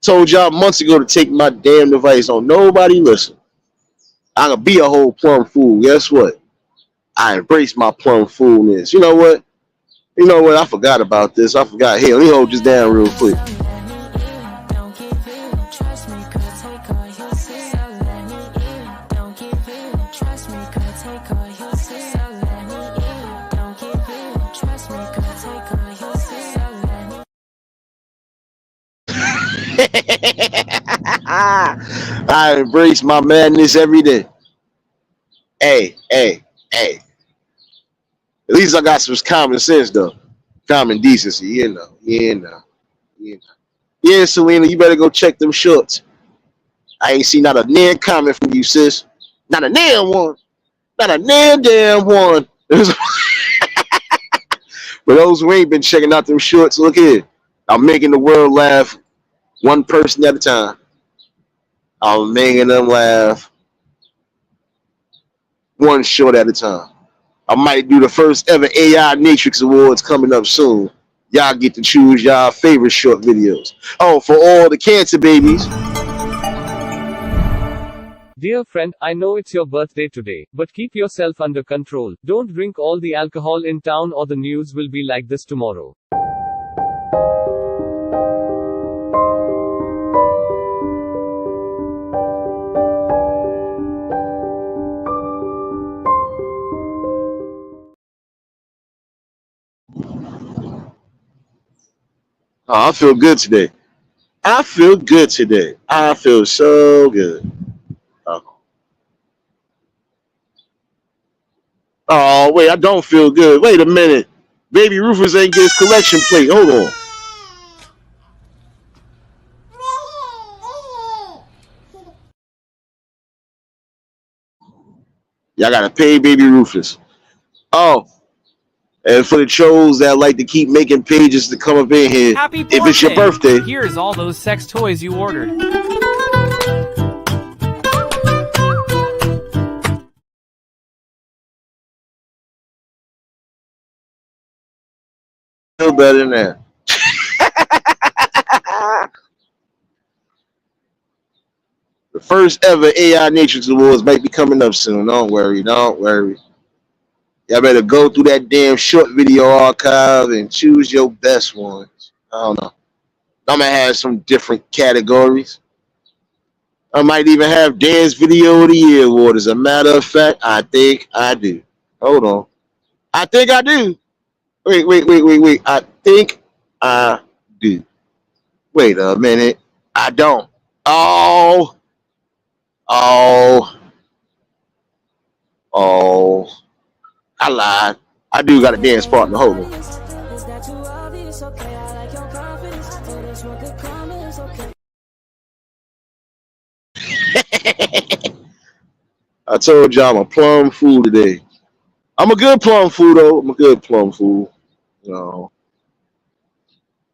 Told y'all months ago to take my damn device. Don't nobody listen. I could be a whole plum fool. Guess what? I embrace my plum foolness. You know what? You know what? I forgot about this. I forgot. Hey, let me hold this down real quick. I embrace my madness every day. Hey, hey, hey. At least I got some common sense though. Common decency, you know. Yeah, no. Yeah, yeah, Selena, you better go check them shorts. I ain't seen not a damn comment from you, sis. Not a damn one. Not a damn one. For those who ain't been checking out them shorts, look here. I'm making the world laugh one person at a time. I'm making them laugh one short at a time. I might do the first ever AI Matrix Awards coming up soon. Y'all get to choose y'all favorite short videos. Oh, for all the cancer babies. Dear friend, I know it's your birthday today, but keep yourself under control. Don't drink all the alcohol in town or the news will be like this tomorrow. Oh, I feel good today. I feel good today. I feel so good. Oh, wait, I don't feel good. Wait a minute. Baby Rufus ain't get his collection plate. Hold on. Y'all gotta pay Baby Rufus. Oh, and for the trolls that like to keep making pages to come up in here, Happy if it's your birthday, Here's all those sex toys you ordered. feel better than that. The first ever AI Nations Awards might be coming up soon. Don't worry, don't worry. Y'all better go through that damn short video archive and choose your best ones. I don't know. I'm gonna have some different categories. I might even have Dance Video of the Year award. As a matter of fact, I think I do. Hold on. I think I do. Wait. I think I do. Wait a minute. I don't. Oh, oh, oh. I lied. I do got a dance partner. Hold on. I told y'all I'm a plum fool today. I'm a good plum fool though. I'm a good plum fool. You know,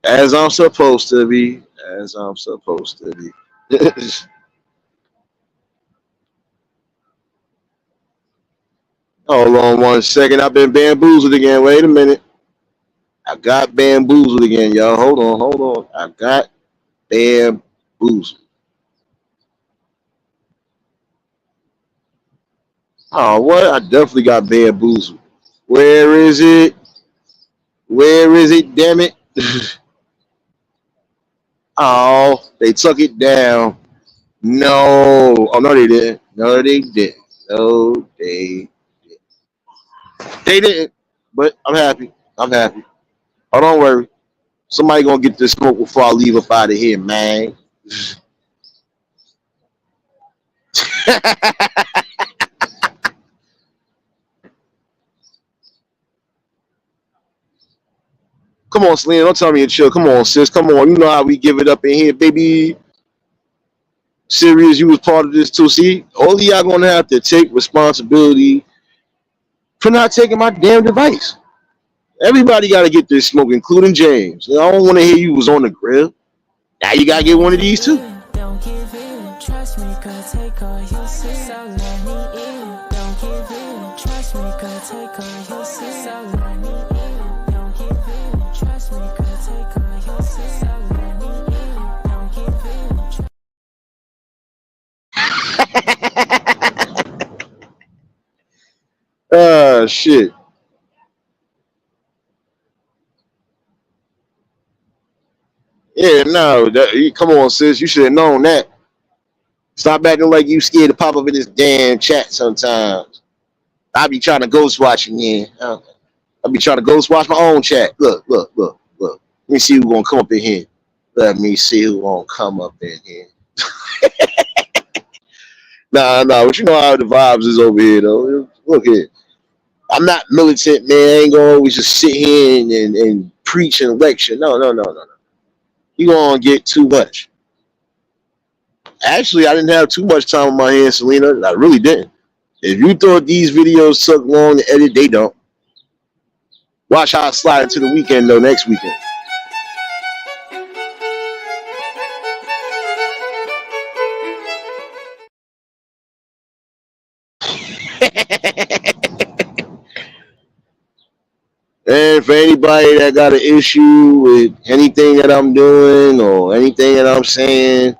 as I'm supposed to be. As I'm supposed to be. Hold on 1 second. I've been bamboozled again. Wait a minute. I got bamboozled again, y'all. Hold on. I got bamboozled. Oh, what? I definitely got bamboozled. Where is it? Where is it? Damn it. Oh, they took it down. No. Oh, no, they didn't. No, they didn't. No, they didn't. But I'm happy. I'm happy. Oh, don't worry. Somebody gonna get this smoke before I leave up out of here, man. Come on, Selena. Don't tell me to chill. Come on, sis. Come on. You know how we give it up in here, baby. Serious, you was part of this too. See, all of y'all gonna have to take responsibility for not taking my damn device. Everybody gotta get this smoke, including James. I don't want to hear you was on the grill. Now you gotta get one of these too. Don't give in, trust me, cause take all you see. So let me in. Don't give in, trust me, cause take all you see. So let me in. Don't give in, trust me, cause take all you see. So let me in. Don't give in. Shit. Yeah, no. Come on, sis. You should have known that. Stop acting like you scared to pop up in this damn chat sometimes. I be trying to ghost watch in here. I be trying to ghost watch my own chat. Look. Let me see who gonna come up in here. Let me see who gonna come up in here. Nah, but you know how the vibes is over here though. Look here. I'm not militant, man. I ain't gonna always just sit here and preach and lecture. No. You gonna get too much. Actually, I didn't have too much time on my hands, Selena. I really didn't. If you thought these videos took long to edit, they don't. Watch how I slide into the weekend though next weekend. And for anybody that got an issue with anything that I'm doing or anything that I'm saying,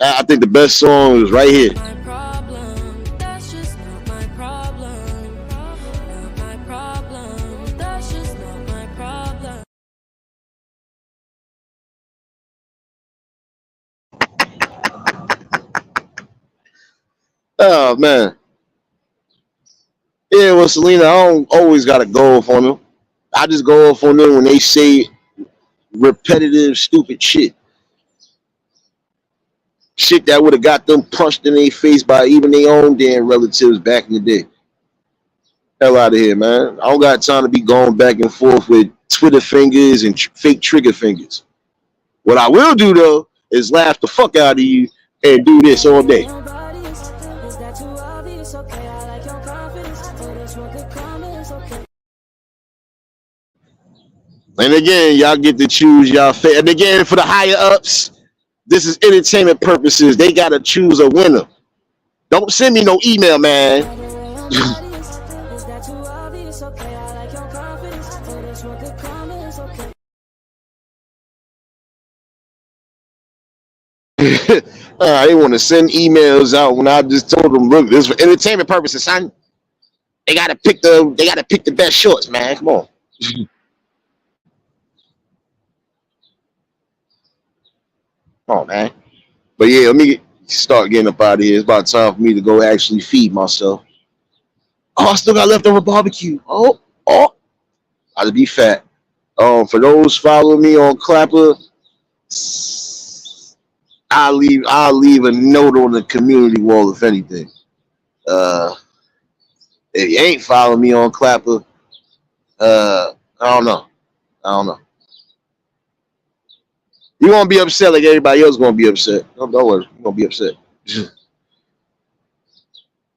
I think the best song is right here. My problem, that's just not my problem. Not my problem, that's just not my problem. Oh man. Yeah, well, Selena, I don't always got to go off on them. I just go off on them when they say repetitive, stupid shit. Shit that would have got them punched in their face by even their own damn relatives back in the day. Hell out of here, man. I don't got time to be going back and forth with Twitter fingers and fake trigger fingers. What I will do though is laugh the fuck out of you and do this all day. And again, y'all get to choose y'all fit. And again, for the higher ups, this is entertainment purposes. They gotta choose a winner. Don't send me no email, man. They want to send emails out when I just told them, look, this is for entertainment purposes, son. They gotta pick the best shorts, man. Come on. Come on, man. But yeah, let me start getting up out of here. It's about time for me to go actually feed myself. Oh, I still got leftover barbecue. Oh, I'll be fat. For those following me on Clapper, I'll leave a note on the community wall if anything. Uh, if you ain't following me on Clapper, I don't know. I don't know. You won't be upset like everybody else gonna be upset. Don't worry, you're gonna be upset.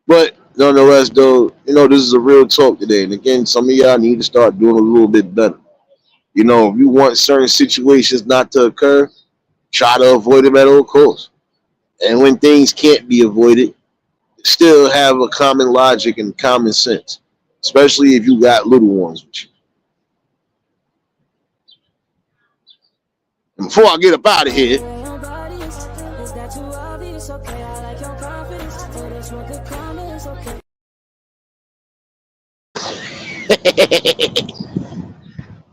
But nonetheless, though, this is a real talk today. And again, some of y'all need to start doing a little bit better. If you want certain situations not to occur, try to avoid them at all costs. And when things can't be avoided, still have a common logic and common sense, especially if you got little ones with you. And before I get up out of here,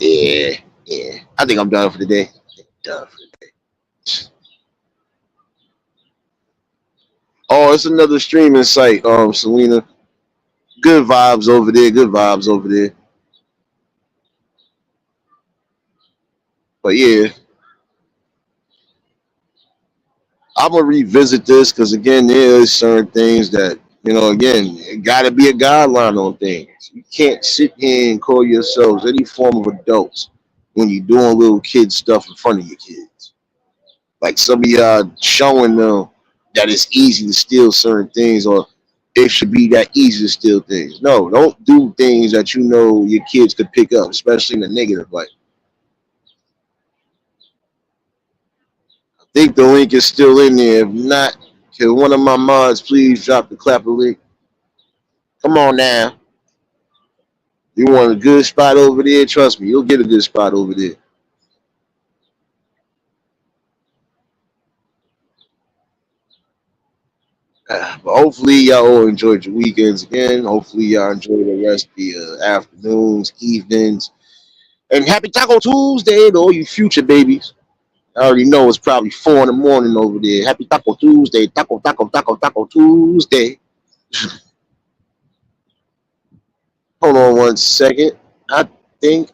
yeah, I think I'm done for the day. Done for the day. Oh, it's another streaming site, Selena. Good vibes over there. Good vibes over there. But yeah, I'm gonna revisit this because again, there is certain things that again, it got to be a guideline on things. You can't sit here and call yourselves any form of adults when you're doing little kid stuff in front of your kids. Like some of y'all showing them that it's easy to steal certain things, or it should be that easy to steal things. No, don't do things that your kids could pick up, especially in the negative light. I think the link is still in there. If not, can one of my mods please drop the clapper link? Come on now. You want a good spot over there? Trust me, you'll get a good spot over there. But hopefully y'all all enjoyed your weekends again. Hopefully y'all enjoy the rest of the afternoons, evenings, and happy Taco Tuesday to all you future babies. I already know it's probably 4 in the morning over there. Happy Taco Tuesday, Taco Tuesday. Hold on one second. I think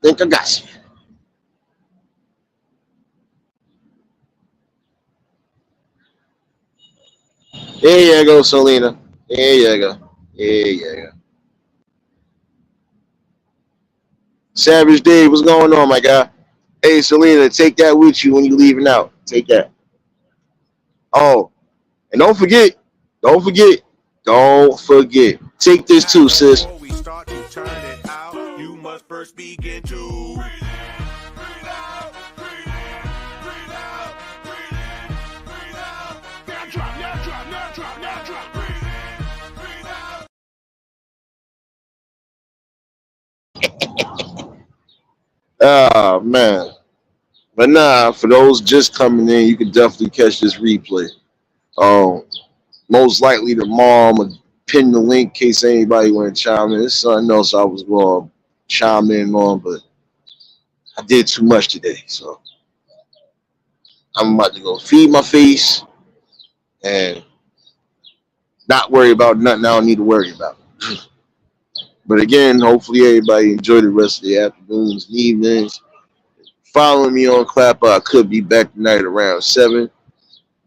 I got you. There you go, Selena. There you go. There you go. Savage Dave, what's going on, my guy? Hey, Selena, take that with you when you leaving out. Take that. Oh, and don't forget. Take this too, sis. Before we start to turn it out, you must first begin to breathe in, breathe out, breathe in, breathe out, breathe in, breathe out. Now drop, now drop, now drop, now drop. Breathe in, breathe out. Oh man. But nah, for those just coming in, you can definitely catch this replay. Um, Most likely tomorrow I'm gonna pin the link in case anybody want to chime in. There's something else I was going to chime in on, but I did too much today, so I'm about to go feed my face and not worry about nothing I don't need to worry about. But again, hopefully everybody enjoy the rest of the afternoons and evenings. Follow me on Clapper. I could be back tonight around 7,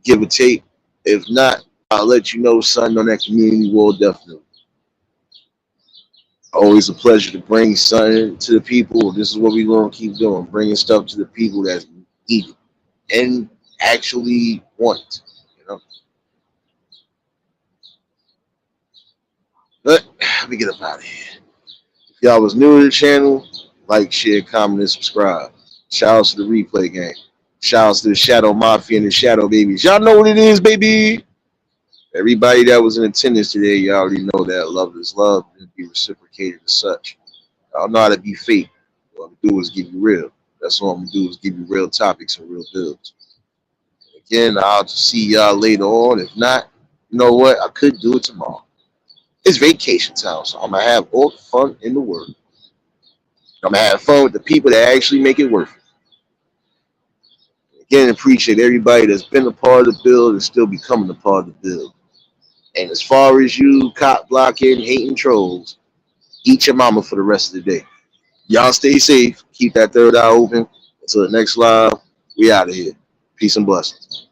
give or take. If not, I'll let you know something on that community wall definitely. Always a pleasure to bring something to the people. This is what we're going to keep doing, bringing stuff to the people that need it and actually want it. You know? But let me get up out of here. If y'all was new to the channel, like, share, comment, and subscribe. Shout out to the replay game. Shout out to the Shadow Mafia and the Shadow Babies. Y'all know what it is, baby. Everybody that was in attendance today, y'all already know that love is love and be reciprocated as such. Y'all know how to be fake. What I'm gonna do is give you real. That's all I'm gonna do is give you real topics and real builds. Again, I'll just see y'all later on. If not, you know what? I could do it tomorrow. It's vacation time, so I'm gonna have all the fun in the world. I'm gonna have fun with the people that actually make it worth it. Again, appreciate everybody that's been a part of the build and still becoming a part of the build. And as far as you cop blocking, hating trolls, eat your mama for the rest of the day. Y'all stay safe. Keep that third eye open. Until the next live, we out of here. Peace and blessings.